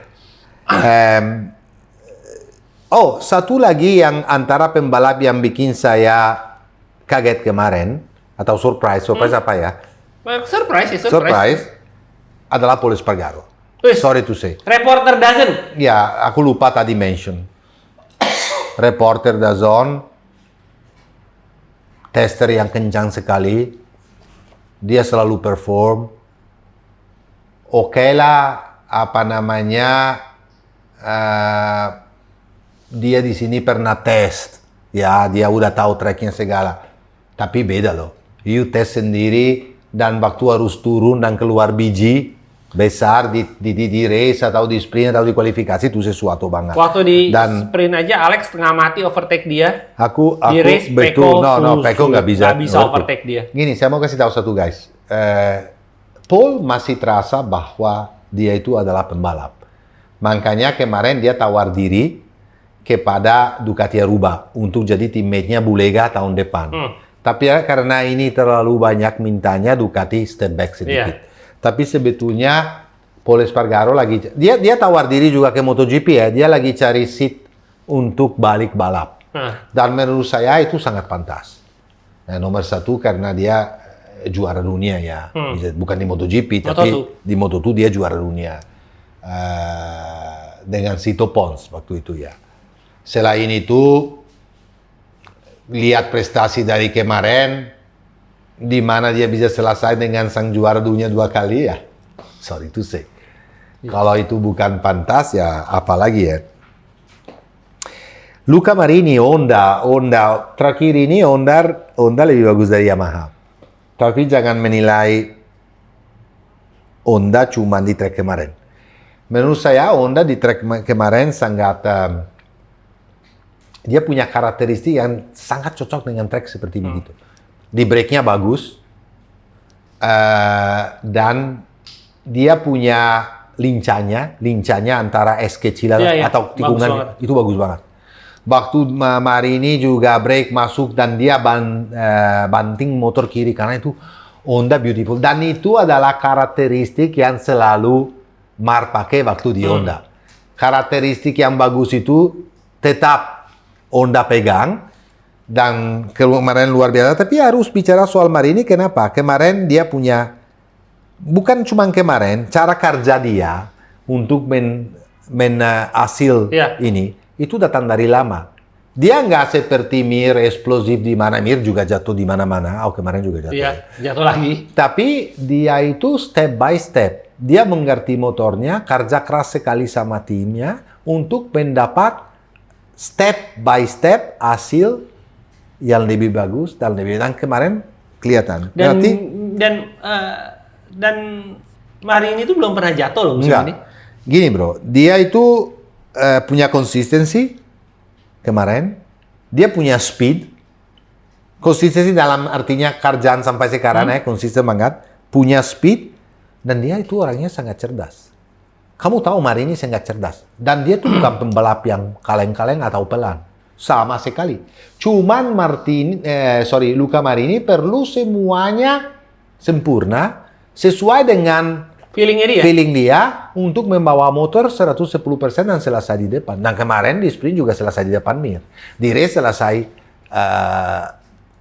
Satu lagi yang antara pembalap yang bikin saya kaget kemarin atau surprise apa ya? Surprise adalah Pol Espargaro. Sorry to say. Reporter DAZN. Ya, aku lupa tadi mention. Reporter DAZN, tester yang kencang sekali. Dia selalu perform. Oke lah, dia di sini pernah test. Ya, dia udah tahu tracknya segala. Tapi beda loh. You test sendiri dan waktu harus turun dan keluar biji besar di race atau di sprint atau di kualifikasi itu sesuatu banget. Waktu di sprint aja Alex setengah mati overtake dia. Aku di race betul. Peko nggak bisa overtake dia. Gini, saya mau kasih tahu satu guys. Paul masih terasa bahwa dia itu adalah pembalap. Makanya kemarin dia tawar diri kepada Ducati Aruba untuk jadi teammate-nya Bulega tahun depan. Tapi ya, karena ini terlalu banyak mintanya, Ducati step back sedikit. Tapi sebetulnya Pol Espargaro lagi, dia tawar diri juga ke MotoGP ya. Dia lagi cari seat untuk balik balap. Dan menurut saya itu sangat pantas. Nah, nomor satu karena dia juara dunia ya. Bukan di MotoGP, tapi di Moto2 dia juara dunia. Dengan Sito Pons waktu itu ya. Selain itu, lihat prestasi dari kemarin, di mana dia bisa selesai dengan sang juara dunia 2 kali ya. Sorry to say. Kalau itu bukan pantas ya apalagi ya. Luca Marini, Honda, terakhir ini Honda lebih bagus dari Yamaha. Tapi jangan menilai Honda cuma di track kemarin. Menurut saya Honda di track kemarin sangat dia punya karakteristik yang sangat cocok dengan track seperti begitu. Di brake-nya bagus, dan dia punya lincahnya antara es kecil atau tikungan itu bagus banget. Waktu Marini juga brake masuk dan dia banting motor kiri karena itu Honda beautiful. Dan itu adalah karakteristik yang selalu Mark pakai waktu di Honda. Karakteristik yang bagus itu tetap Honda pegang. Dan kemarin luar biasa, tapi harus bicara soal Marini. Kenapa? Kemarin dia punya, bukan cuma kemarin, cara kerja dia untuk hasil ini, itu datang dari lama. Dia nggak seperti Mir, eksplosif di mana, Mir juga jatuh di mana-mana, kemarin juga jatuh. Iya, jatuh lagi. Tapi dia itu step by step, dia mengerti motornya, kerja keras sekali sama timnya, untuk mendapat step by step hasil yang lebih bagus dan kemarin kelihatan. Dan Marini itu belum pernah jatuh loh musim ini. Gini bro, dia itu punya konsistensi kemarin, dia punya speed, konsistensi dalam artinya kerjaan sampai sekarang konsisten banget, punya speed, dan dia itu orangnya sangat cerdas. Kamu tahu Marini sangat cerdas, dan dia tuh bukan pembalap yang kaleng-kaleng atau pelan. sama sekali. Cuman Luca Marini perlu semuanya sempurna sesuai dengan feeling dia untuk membawa motor 110% dan selesai di depan. Dan kemarin di sprint juga selesai di depan Mir. Di race selesai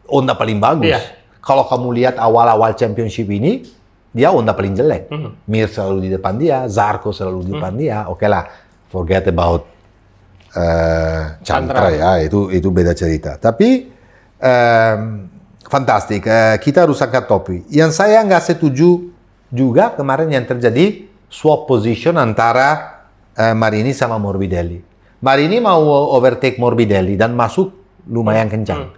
Honda paling bagus. Iya. Kalau kamu lihat awal-awal championship ini, dia Honda paling jelek. Mir selalu di depan dia, Zarco selalu di depan dia. Oke lah, forget about Chantra ya, itu beda cerita. Tapi fantastik. Kita harus angkat topi. Yang saya nggak setuju juga kemarin yang terjadi swap position antara Marini sama Morbidelli. Marini mau overtake Morbidelli dan masuk lumayan kencang.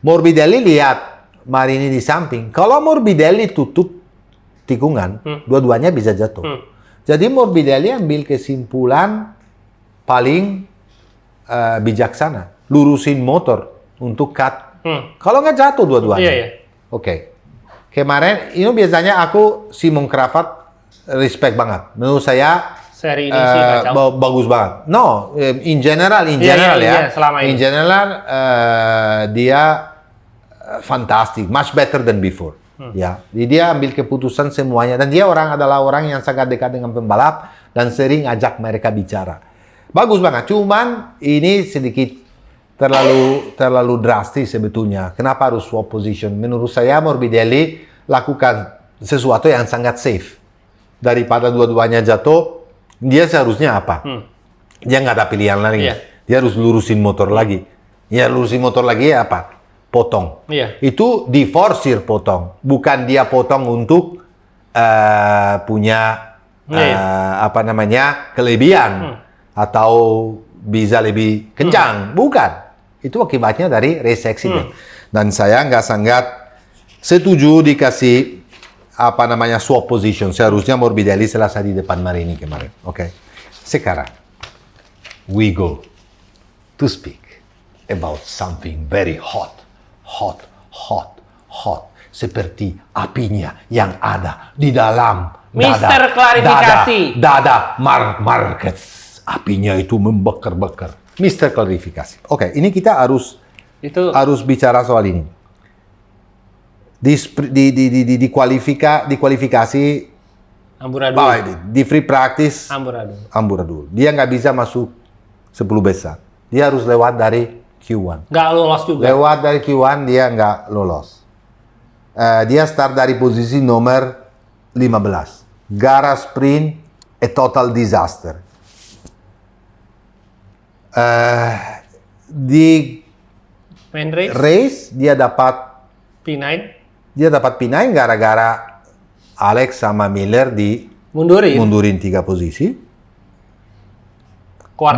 Morbidelli lihat Marini di samping. Kalau Morbidelli tutup tikungan, dua-duanya bisa jatuh. Jadi Morbidelli ambil kesimpulan paling bijaksana, lurusin motor untuk cut. Kalau nggak jatuh dua-duanya. Iya. Oke. Kemarin, ini biasanya aku Simon Crawford respect banget. Menurut saya seri ini sih kacau. bagus banget. No, in general ya. Selama ini. In general dia fantastic, much better than before. Ya, jadi dia ambil keputusan semuanya dan dia adalah orang yang sangat dekat dengan pembalap dan sering ajak mereka bicara. Bagus banget. Cuman ini sedikit terlalu drastis sebetulnya. Kenapa harus swap position? Menurut saya Morbidelli lakukan sesuatu yang sangat safe. Daripada dua-duanya jatuh, dia seharusnya apa? Dia nggak ada pilihan lagi. Iya. Dia harus lurusin motor lagi. Ya lurusin motor lagi ya apa? Potong. Iya. Itu diforsir potong. Bukan dia potong untuk punya kelebihan. Atau bisa lebih kencang. Bukan. Itu akibatnya dari race accident. Dan saya nggak sangat setuju dikasih swap position. Seharusnya Morbidelli selesai di depan Marini kemarin. Oke. Sekarang, we go to speak about something very hot. Seperti apinya yang ada di dalam Mister Klarifikasi. Dada Mark Marquez. Apinya itu membakar-bakar. Mister Klarifikasi. Oke, ini kita harus bicara soal ini. Di kualifikasi amburadul. Di free practice amburadul. Dia nggak bisa masuk 10 besar. Dia harus lewat dari Q1. Nggak lolos juga. Lewat dari Q1 dia nggak lolos. Dia start dari posisi nomor 15. Gara sprint a total disaster. Di main race dia dapat P9. Dia dapat P9 gara-gara Alex sama Miller mundurin 3 posisi.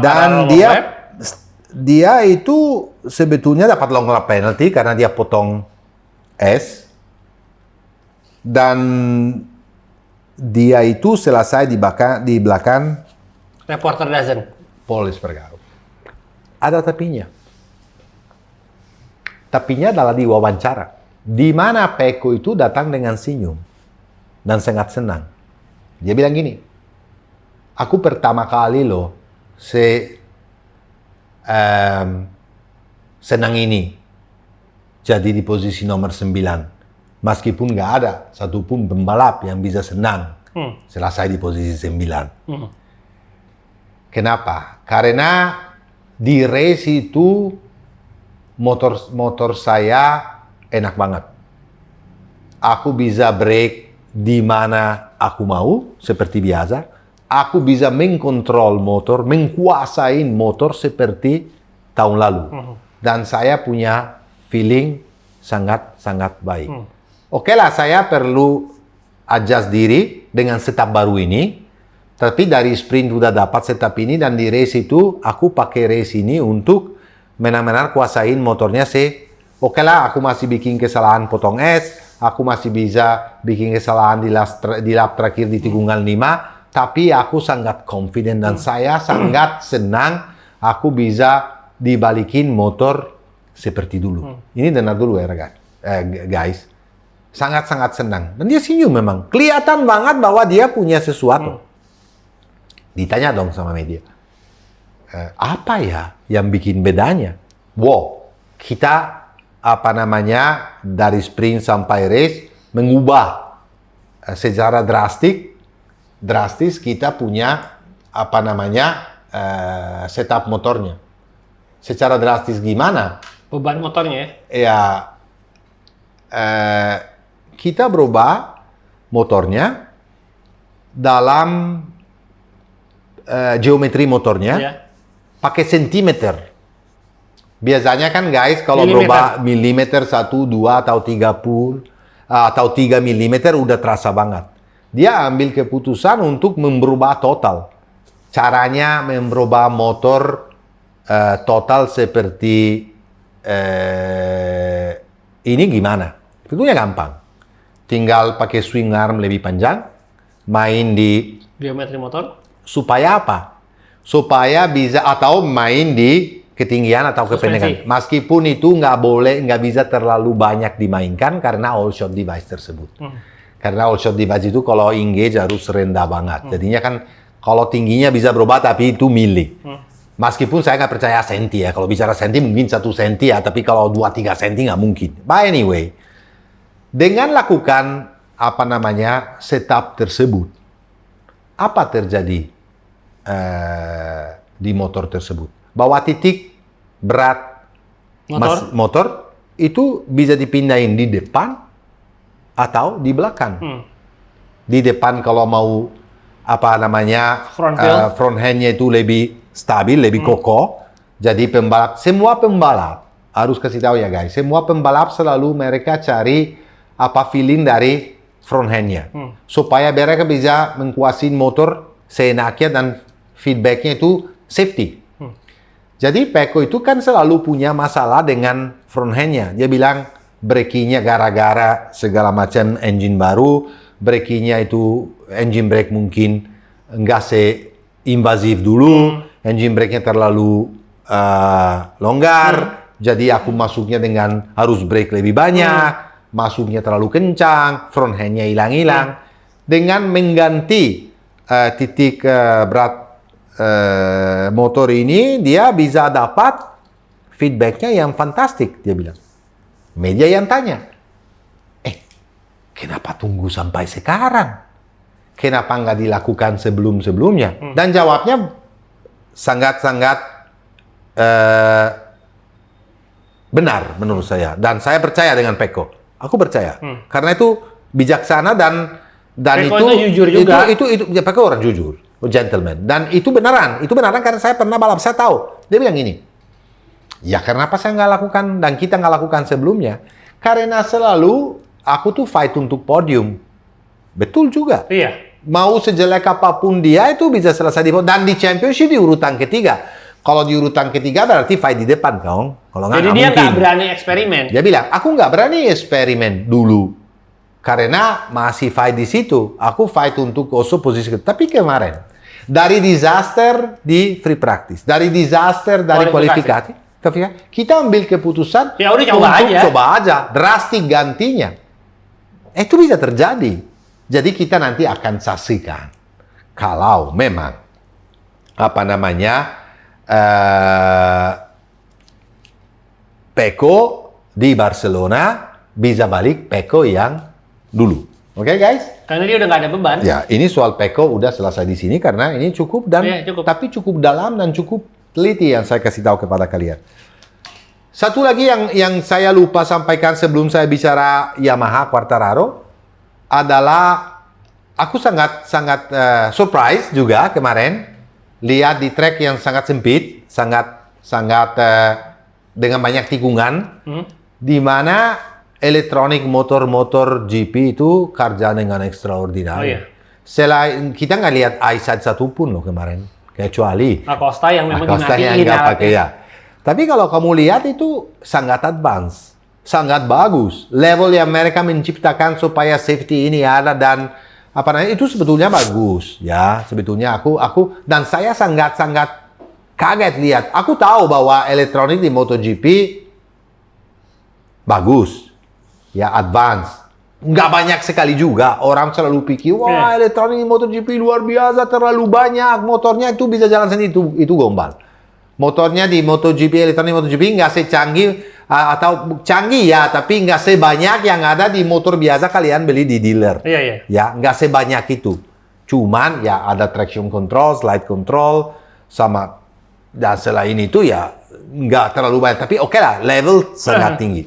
Dan dia itu sebetulnya dapat long lap penalty karena dia potong S. Dan dia itu selesai di belakang reporter dozen. Paul Espargaro. Ada tapinya. Tapinya adalah di wawancara. Di mana Pecco itu datang dengan senyum dan sangat senang. Dia bilang gini, aku pertama kali loh senang ini jadi di posisi nomor 9. Meskipun nggak ada satupun pembalap yang bisa senang selesai di posisi 9. Kenapa? Karena di race itu motor saya enak banget. Aku bisa break di mana aku mau, seperti biasa. Aku bisa mengkontrol motor, menguasai motor seperti tahun lalu. Dan saya punya feeling sangat-sangat baik. Oke lah, saya perlu adjust diri dengan setup baru ini. Tapi dari sprint sudah dapat setup ini dan di race itu aku pakai race ini untuk benar-benar kuasain motornya oke lah, aku masih bikin kesalahan potong es, aku masih bisa bikin kesalahan di lap terakhir di tikungan 5, tapi aku sangat confident dan saya sangat senang aku bisa dibalikin motor seperti dulu. Ini dengar dulu ya guys. Sangat-sangat senang. Dan dia senyum memang. Kelihatan banget bahwa dia punya sesuatu. Ditanya dong sama media. Apa ya yang bikin bedanya? wow, kita dari sprint sampai race mengubah secara drastis kita punya setup motornya. Secara drastis gimana? Beban motornya ya? Ya, kita berubah motornya dalam geometri motornya pakai sentimeter. Biasanya kan guys kalau berubah milimeter 1, 2 atau 30 atau 3 milimeter udah terasa banget. Dia ambil keputusan untuk merubah total. Caranya merubah motor total seperti ini gimana? Sebetulnya gampang. Tinggal pakai swing arm lebih panjang, main di geometri motor. Supaya apa? Supaya bisa atau main di ketinggian atau kependekan. Meskipun itu nggak bisa terlalu banyak dimainkan karena all shot device tersebut. Karena all shot device itu kalau engage harus rendah banget. Jadinya kan kalau tingginya bisa berubah tapi itu mili. Meskipun saya nggak percaya senti ya. Kalau bicara senti mungkin 1 senti ya, tapi kalau 2-3 senti nggak mungkin. But anyway, dengan lakukan setup tersebut, apa terjadi di motor tersebut? Bahwa titik berat motor itu bisa dipindahin di depan atau di belakang. Di depan kalau mau front handnya itu lebih stabil, lebih kokoh. Jadi semua pembalap harus kasih tahu ya guys, semua pembalap selalu mereka cari feeling dari front handnya supaya mereka bisa menguasai motor seenaknya dan feedbacknya itu safety. Jadi Pecco itu kan selalu punya masalah dengan front handnya. Dia bilang braking-nya gara-gara segala macam engine baru, braking-nya itu engine brake mungkin nggak se-invasif dulu, engine brake-nya terlalu longgar, jadi aku masuknya dengan harus brake lebih banyak, masuknya terlalu kencang, front hand-nya hilang-hilang. Dengan mengganti titik berat motor ini, dia bisa dapat feedback-nya yang fantastik, dia bilang. Media yang tanya, kenapa tunggu sampai sekarang? Kenapa nggak dilakukan sebelum-sebelumnya? Dan jawabnya sangat-sangat benar menurut saya. Dan saya percaya dengan Pecco. Aku percaya. Karena itu bijaksana dan Pecco itu jujur juga. Ya, Pecco orang jujur, gentleman. Dan itu beneran karena saya pernah balap, saya tahu. Dia bilang gini, ya kenapa saya nggak lakukan dan kita nggak lakukan sebelumnya? Karena selalu aku tuh fight untuk podium. Betul juga. Iya. Mau sejelek apapun dia itu bisa selesai di podium. Dan di championship di urutan ketiga. Kalau di urutan ketiga berarti fight di depan dong. Kalau nggak, jadi dia nggak berani eksperimen. Dia bilang, aku nggak berani eksperimen dulu. Karena masih fight di situ. Aku fight untuk also posisi. Tapi kemarin, dari disaster di free practice, dari disaster dari kualifikasi, kita ambil keputusan ya udah coba aja. Drastik gantinya. Itu bisa terjadi. Jadi kita nanti akan saksikan kalau memang Pecco di Barcelona bisa balik Pecco yang dulu. Oke, guys? Karena dia udah nggak ada beban. Ya, ini soal Pecco udah selesai di sini karena ini cukup tapi cukup dalam dan cukup teliti yang saya kasih tahu kepada kalian. Satu lagi yang saya lupa sampaikan sebelum saya bicara Yamaha Quartararo adalah aku sangat surprise juga kemarin lihat di track yang sangat sempit, sangat dengan banyak tikungan, di mana elektronik motor GP itu kerja dengan extraordinary. Oh, iya. Selain kita nggak lihat iSight satupun loh kemarin, kecuali Acosta yang memang dimatiin nggak pakai ya. Tapi kalau kamu lihat itu sangat advance, sangat bagus. Level yang mereka menciptakan supaya safety ini ada dan itu sebetulnya bagus ya. Sebetulnya aku dan saya sangat kaget lihat. Aku tahu bahwa elektronik di MotoGP bagus, ya advance. Nggak banyak sekali juga. Orang selalu pikir, wah elektronik di MotoGP luar biasa, terlalu banyak. Motornya itu bisa jalan sendiri, itu gombal. Motornya di MotoGP, elektronik MotoGP nggak secanggih atau canggih ya, tapi nggak sebanyak yang ada di motor biasa kalian beli di dealer. Iya, iya. Ya, nggak sebanyak itu. Cuman ya ada traction control, slide control, sama dan selain itu ya nggak terlalu banyak. Tapi oke lah, level sangat tinggi.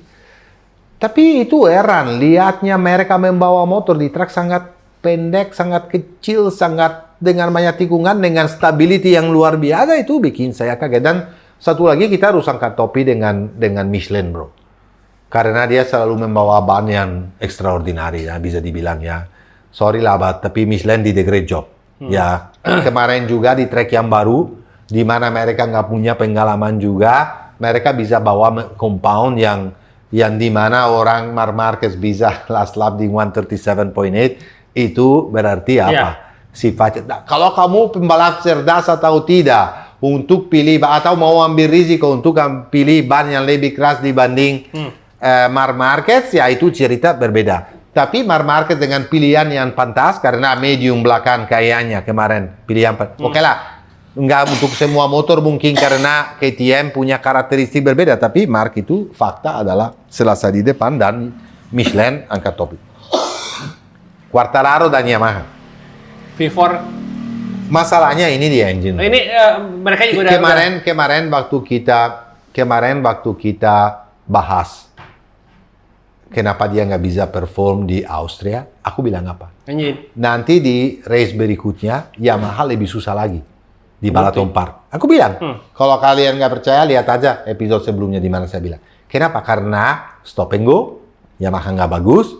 Tapi itu heran, lihatnya mereka membawa motor di truk sangat pendek, sangat kecil, sangat dengan banyak tikungan, dengan stability yang luar biasa, itu bikin saya kaget. Dan satu lagi kita harus angkat topi dengan Michelin, bro. Karena dia selalu membawa ban yang extraordinary, ya, bisa dibilang ya. Sorry lah, tapi Michelin did a great job. Ya, kemarin juga di track yang baru, di mana mereka nggak punya pengalaman juga, mereka bisa bawa compound yang di mana orang Marc Marquez bisa last lap di 137.8, itu berarti apa? Yeah. Sifatnya. Nah, kalau kamu pembalap cerdas atau tidak untuk pilih atau mau ambil risiko untuk pilih ban yang lebih keras dibanding Marc Marquez, ya itu cerita berbeda. Tapi Marc Marquez dengan pilihan yang pantas karena medium belakang kayaknya kemarin pilihan oke lah. Nggak untuk semua motor mungkin karena KTM punya karakteristik berbeda, tapi Marc itu fakta adalah selasa di depan dan Michelin angkat topi. Quartararo dan Yamaha. V4. Masalahnya ini di engine. Ini mereka juga kemarin waktu kita bahas kenapa dia nggak bisa perform di Austria, aku bilang apa? Engine. Nanti di race berikutnya Yamaha lebih susah lagi. Di Balaton Park. Aku bilang, kalau kalian nggak percaya, lihat aja episode sebelumnya di mana saya bilang. Kenapa? Karena stop and go, Yamaha nggak bagus,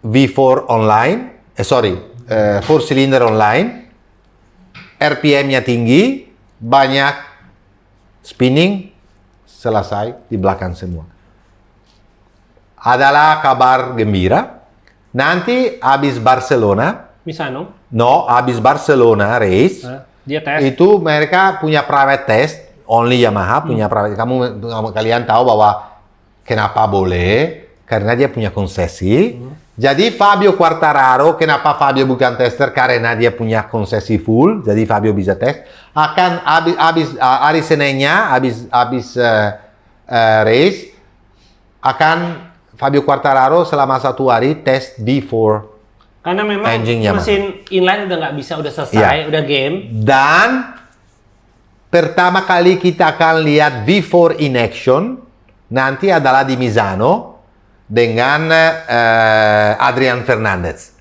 V4 online, 4 cylinder online, RPM-nya tinggi, banyak spinning, selesai di belakang semua. Adalah kabar gembira, nanti habis Barcelona, Misano? no, habis Barcelona race, dia tes. itu mereka punya private test, only Yamaha punya private. Kalian tahu bahwa kenapa boleh? Karena dia punya konsesi. Jadi Fabio Quartararo, kenapa Fabio bukan tester? Karena dia punya konsesi full, jadi Fabio bisa tes. Akan habis hari Seninnya, habis race, akan Fabio Quartararo selama 1 hari tes V4. Karena memang mesin inline udah nggak bisa, udah selesai, udah game. Dan pertama kali kita akan lihat V4 in action nanti adalah di Misano dengan Adrian Fernandez.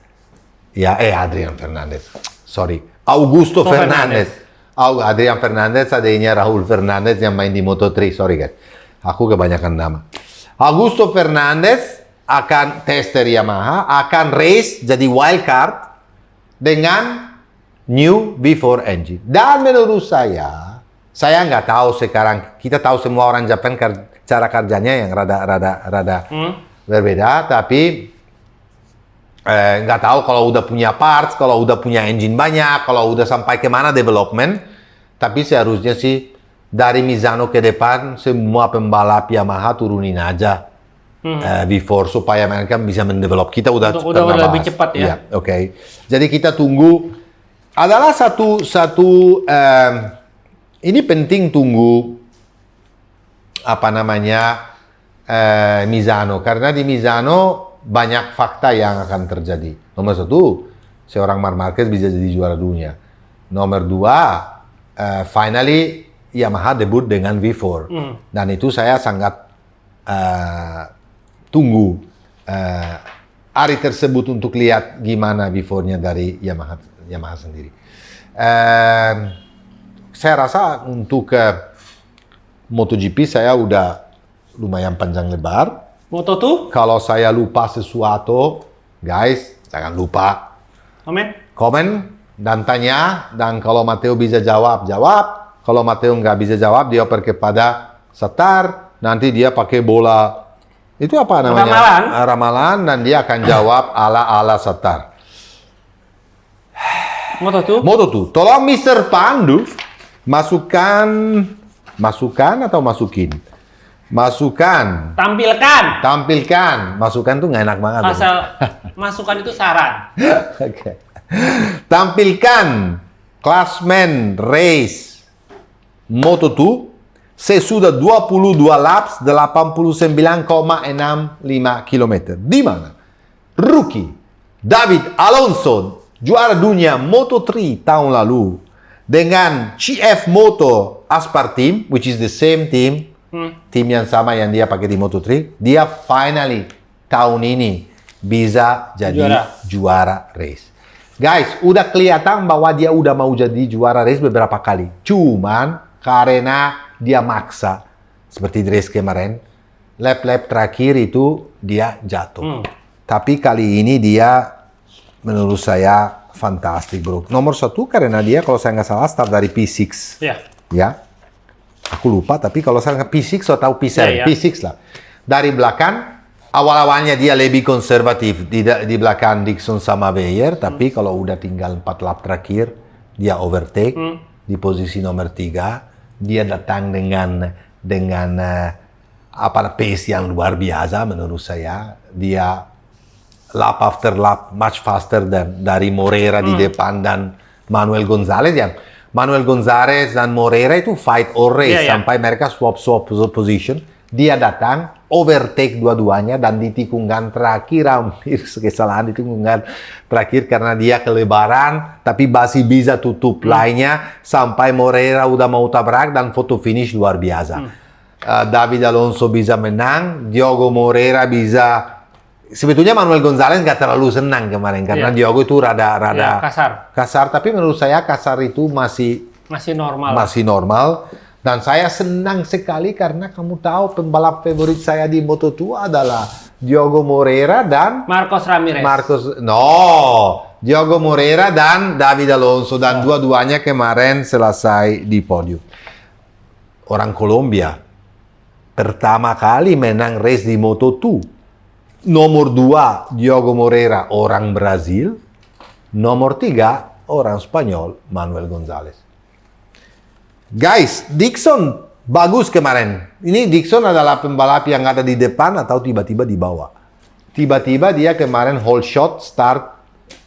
Adrian Fernandez. Sorry, Augusto Fernandez. Adrian Fernandez adanya Raul Fernandez yang main di Moto3. Sorry guys, aku kebanyakan nama. Augusto Fernandez akan tester Yamaha, akan race jadi wildcard dengan new V4 engine. Dan menurut saya nggak tahu sekarang, kita tahu semua orang Jepang cara kerjanya yang rada berbeda, tapi nggak tahu kalau udah punya parts, kalau udah punya engine banyak, kalau udah sampai kemana development, tapi seharusnya sih dari Misano ke depan semua pembalap Yamaha turunin aja V4 supaya mereka bisa mendevelop. Kita udah lebih cepat ya. Ya, oke. Jadi kita tunggu. Adalah satu ini penting tunggu Misano, karena di Misano banyak fakta yang akan terjadi. Nomor 1, seorang Marc Marquez bisa jadi juara dunia. Nomor 2, finally Yamaha debut dengan V4. Dan itu saya sangat tunggu hari tersebut untuk lihat gimana V4-nya dari Yamaha sendiri. Saya rasa untuk MotoGP saya udah lumayan panjang lebar. Moto2? Kalau saya lupa sesuatu, guys, jangan lupa komen dan tanya. Dan kalau Matteo bisa jawab. Kalau Matteo nggak bisa jawab, dia pergi kepada Satar. Nanti dia pakai bola. Itu apa namanya? Ramalan, dan dia akan jawab ala Satar. Moto2. Tolong Mr. Pandu masukkan atau masukin? Masukkan. Tampilkan. Masukkan tuh nggak enak banget. Asal masukkan itu saran. Oke. Tampilkan klasmen race Moto2 sesudah 22 laps 89,65 km. Di mana rookie David Alonso, juara dunia Moto3 tahun lalu, dengan CF Moto Aspar Team, which is the same team, tim yang sama yang dia pakai di Moto3, dia finally tahun ini bisa jadi juara race. Guys, udah kelihatan bahwa dia udah mau jadi juara race beberapa kali. Cuman karena dia maksa, seperti di race kemarin, lap-lap terakhir itu dia jatuh. Tapi kali ini dia, menurut saya, fantastik, bro. Nomor 1 karena dia, kalau saya nggak salah, start dari P6. Ya. Aku lupa, tapi kalau saya nggak P6 atau P7. P6 lah. Dari belakang, awal-awalnya dia lebih konservatif di belakang Dixon sama Beyer, tapi kalau udah tinggal 4 lap terakhir, dia overtake di posisi nomor 3. Dia datang dengan pace yang luar biasa menurut saya. Dia lap after lap much faster dari Moreira di depan dan Manuel Gonzalez dan Moreira itu fight or race sampai mereka swap position. Dia datang overtake dua-duanya dan di tikungan terakhir hampir kesalahan di tikungan terakhir karena dia kelebaran tapi masih bisa tutup lainnya sampai Moreira udah mau tabrak dan foto finish luar biasa. David Alonso bisa menang, Diogo Moreira bisa. Sebetulnya Manuel Gonzalez nggak terlalu senang kemarin karena Diogo itu rada kasar, tapi menurut saya kasar itu masih normal. Dan saya senang sekali karena kamu tahu pembalap favorit saya di Moto2 adalah Diogo Moreira dan Marcos Ramirez. Diogo Moreira dan David Alonso dan dua-duanya kemarin selesai di podium. Orang Kolombia pertama kali menang race di Moto2. Nomor 2, Diogo Moreira, orang Brazil. Nomor 3, orang Spanyol, Manuel Gonzalez. Guys, Dixon bagus kemarin. Ini Dixon adalah pembalap yang ada di depan atau tiba-tiba di bawah. Tiba-tiba dia kemarin whole shot, start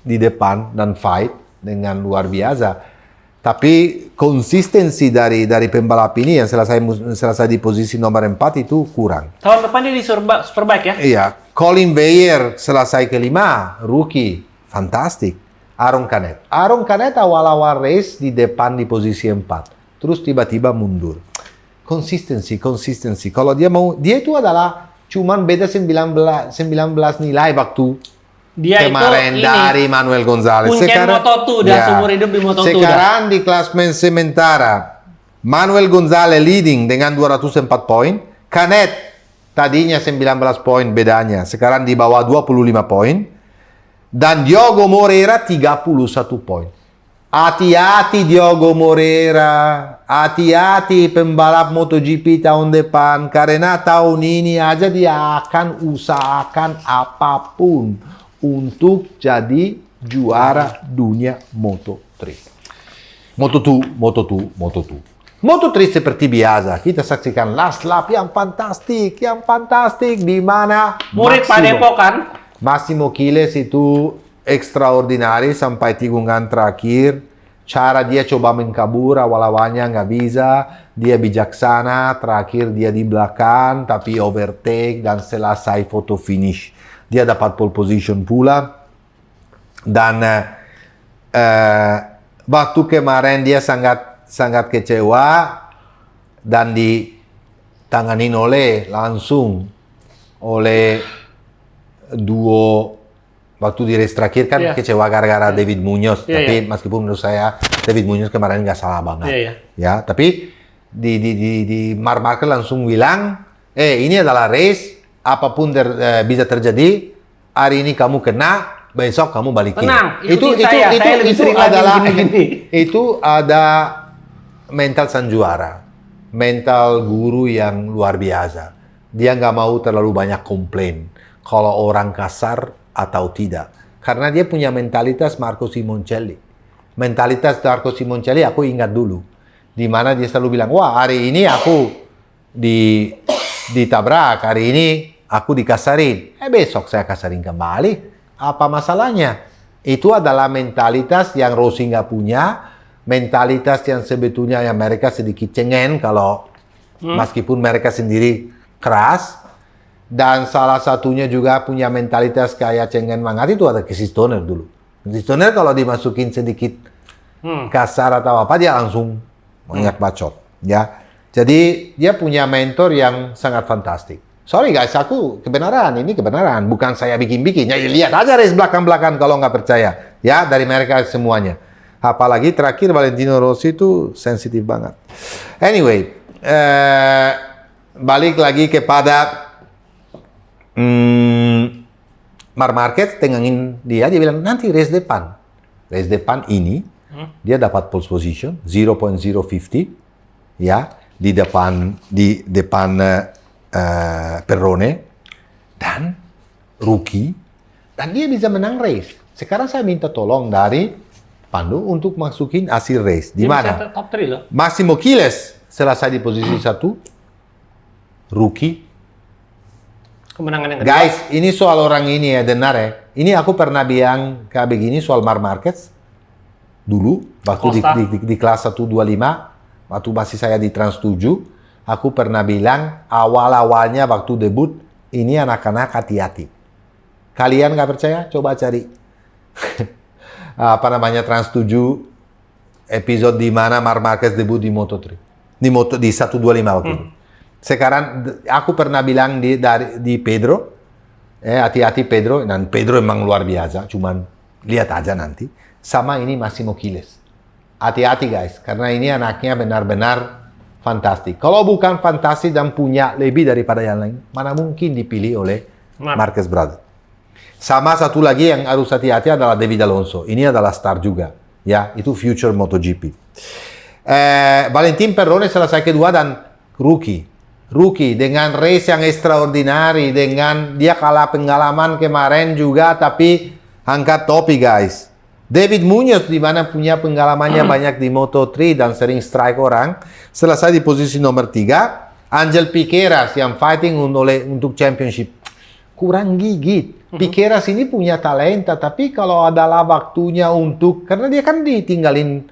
di depan dan fight dengan luar biasa. Tapi konsistensi dari pembalap ini yang selesai di posisi nomor 4 itu kurang. Tahun depan dia di Superbike ya? Iya. Colin Beyer selesai kelima, rookie, fantastik. Aaron Canet awal-awal race di depan di posisi 4. Terus tiba-tiba mundur. Konsistensi. Kalau dia itu adalah cuman beda 19 nilai waktu dia kemarin dari Manuel Gonzalez. Sekarang Moto2 dan seumur hidup di Moto2. Sekarang di klasemen sementara Manuel Gonzalez leading dengan 204 poin. Canet tadinya 19 poin bedanya, sekarang di bawah 25 poin. Dan Diogo Moreira 31 poin. Hati-hati Diogo Moreira, hati-hati pembalap MotoGP tahun depan, karena tahun ini aja dia akan usahakan apapun untuk jadi juara dunia Moto3. Moto3 seperti biasa, kita saksikan last lap yang fantastik di mana murid Padepokan Massimo Chiles itu extraordinary sampai tikungan terakhir. Cara dia coba menkabur awal-awalnya nggak bisa, dia bijaksana, terakhir dia di belakang tapi overtake dan selesai foto finish. Dia dapat pole position pula. Dan waktu kemarin dia sangat kecewa dan ditanganin langsung oleh duo waktu di race terakhir kan kecewa gara-gara David Munoz. Tapi meskipun menurut saya David Munoz kemarin nggak salah banget. Ya, tapi di Marc Marquez langsung bilang, ini adalah race, apapun bisa terjadi, hari ini kamu kena, besok kamu balikin. Tenang, itu ada mental sang juara, mental guru yang luar biasa. Dia nggak mau terlalu banyak komplain kalau orang kasar atau tidak, karena dia punya mentalitas Marco Simoncelli. Mentalitas Marco Simoncelli aku ingat dulu, di mana dia selalu bilang, wah hari ini aku ditabrak, hari ini aku dikasarin, besok saya kasarin kembali. Apa masalahnya? Itu adalah mentalitas yang Rossi nggak punya, mentalitas yang sebetulnya yang mereka sedikit cengeng kalau meskipun mereka sendiri keras. Dan salah satunya juga punya mentalitas kayak cengeng banget itu ada Casey Stoner dulu. Casey Stoner kalau dimasukin sedikit kasar atau apa dia langsung banyak bacot. Ya, jadi dia punya mentor yang sangat fantastik. Sorry guys, aku ini kebenaran, bukan saya bikin-bikin. Ya lihat aja race belakang-belakang kalau nggak percaya. Ya dari mereka semuanya. Apalagi terakhir Valentino Rossi itu sensitif banget. Anyway, balik lagi kepada Marc Marquez tengangin dia bilang nanti race depan ini dia dapat pole position 0.050 ya di depan Perrone dan rookie dan dia bisa menang race. Sekarang saya minta tolong dari Pandu untuk masukin hasil race di mana? Top 3 loh. Massimo Chiles selesai di posisi 1 rookie. Kemenangan yang kedua. Guys, ini soal orang ini ya, dengar ya. Ini aku pernah bilang kayak begini soal Marc Marquez. Dulu, waktu di kelas 125, waktu masih saya di Trans 7, aku pernah bilang awal-awalnya waktu debut, ini anak-anak hati-hati. Kalian nggak percaya? Coba cari. Trans 7, episode di mana Marc Marquez debut di Moto3. Di 125 waktu itu. Sekarang aku pernah bilang di Pedro, hati-hati Pedro, dan Pedro emang luar biasa, cuman lihat aja nanti. Sama ini Massimo Chiles. Hati-hati guys, karena ini anaknya benar-benar fantastik. Kalau bukan fantastik dan punya lebih daripada yang lain, mana mungkin dipilih oleh Marquez Brothers. Sama satu lagi yang harus hati-hati adalah David Alonso. Ini adalah star juga, ya itu future MotoGP. Valentin Perrone selesai kedua dan rookie dengan race yang extraordinary, dengan dia kalah pengalaman kemarin juga tapi angkat topi guys. David Munoz di mana punya pengalamannya banyak di Moto3 dan sering strike orang, selesai di posisi nomor 3. Angel Piqueras yang fighting untuk championship kurang gigit. Piqueras ini punya talenta tapi kalau adalah waktunya karena dia kan ditinggalin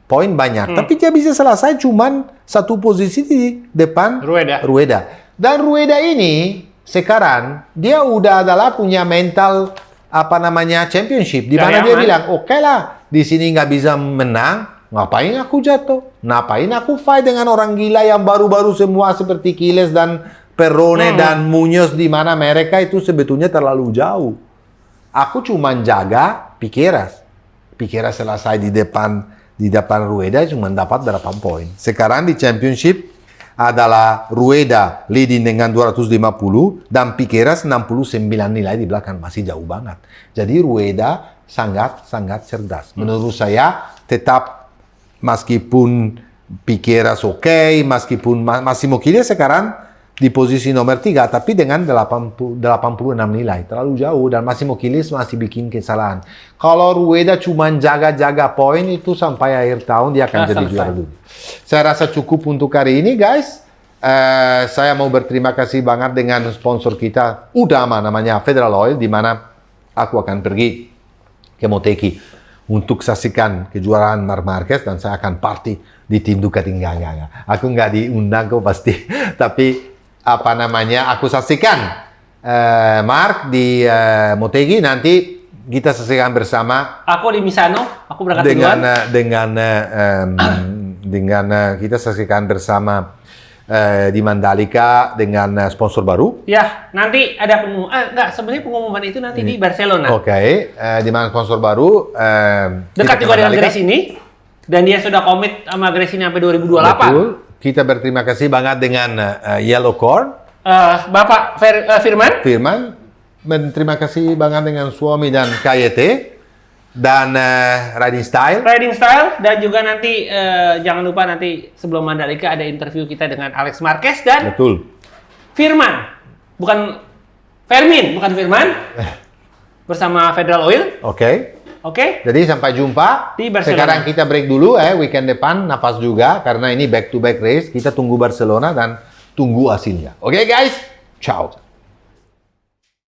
poin banyak, tapi dia bisa selesai cuman satu posisi di depan Rueda. Dan Rueda ini sekarang dia udah punya mental championship di mana dia bilang oke lah di sini nggak bisa menang, ngapain aku jatuh, ngapain aku fight dengan orang gila yang baru-baru semua seperti Chiles dan Perrone dan Munoz di mana mereka itu sebetulnya terlalu jauh. Aku cuman jaga Piqueras selesai di depan Rueda cuma dapat 8 poin. Sekarang di championship adalah Rueda leading dengan 250 dan Piqueras 69 nilai di belakang, masih jauh banget. Jadi Rueda sangat cerdas. Menurut saya tetap meskipun Piqueras meskipun Massimo Chiles sekarang di posisi nomor 3 tapi dengan 86 nilai, terlalu jauh dan Massimo Chiles masih bikin kesalahan. Kalau Rueda cuma jaga poin itu sampai akhir tahun dia akan jadi juara dulu. Saya rasa cukup untuk hari ini guys. Saya mau berterima kasih banget dengan sponsor kita utama namanya Federal Oil, di mana aku akan pergi ke Motegi untuk saksikan kejuaraan Marc Marquez dan saya akan party di tim Ducati. Enggak. Aku nggak diundang kok pasti. Tapi aku saksikan Marc di Motegi, nanti kita saksikan bersama. Aku di Misano, aku berangkat dengan kita saksikan bersama di Mandalika dengan sponsor baru. Ya, nanti ada sebenarnya pengumuman itu nanti di Barcelona. Oke, di mana sponsor baru dekat juga dengan Grace ini, dan dia sudah komit sama Grace ini sampai 2028. Betul. Kita berterima kasih banget dengan Yellow Corn. Bapak Firman. Berterima kasih banget dengan suami dan KYT dan Riding Style. Dan juga nanti jangan lupa nanti sebelum Mandalika ada interview kita dengan Alex Marquez dan Firman. Bukan Firman. Bersama Federal Oil. Oke. Jadi sampai jumpa di Barcelona. Sekarang kita break dulu weekend depan nafas juga karena ini back to back race. Kita tunggu Barcelona dan tunggu hasilnya. Oke guys. Ciao.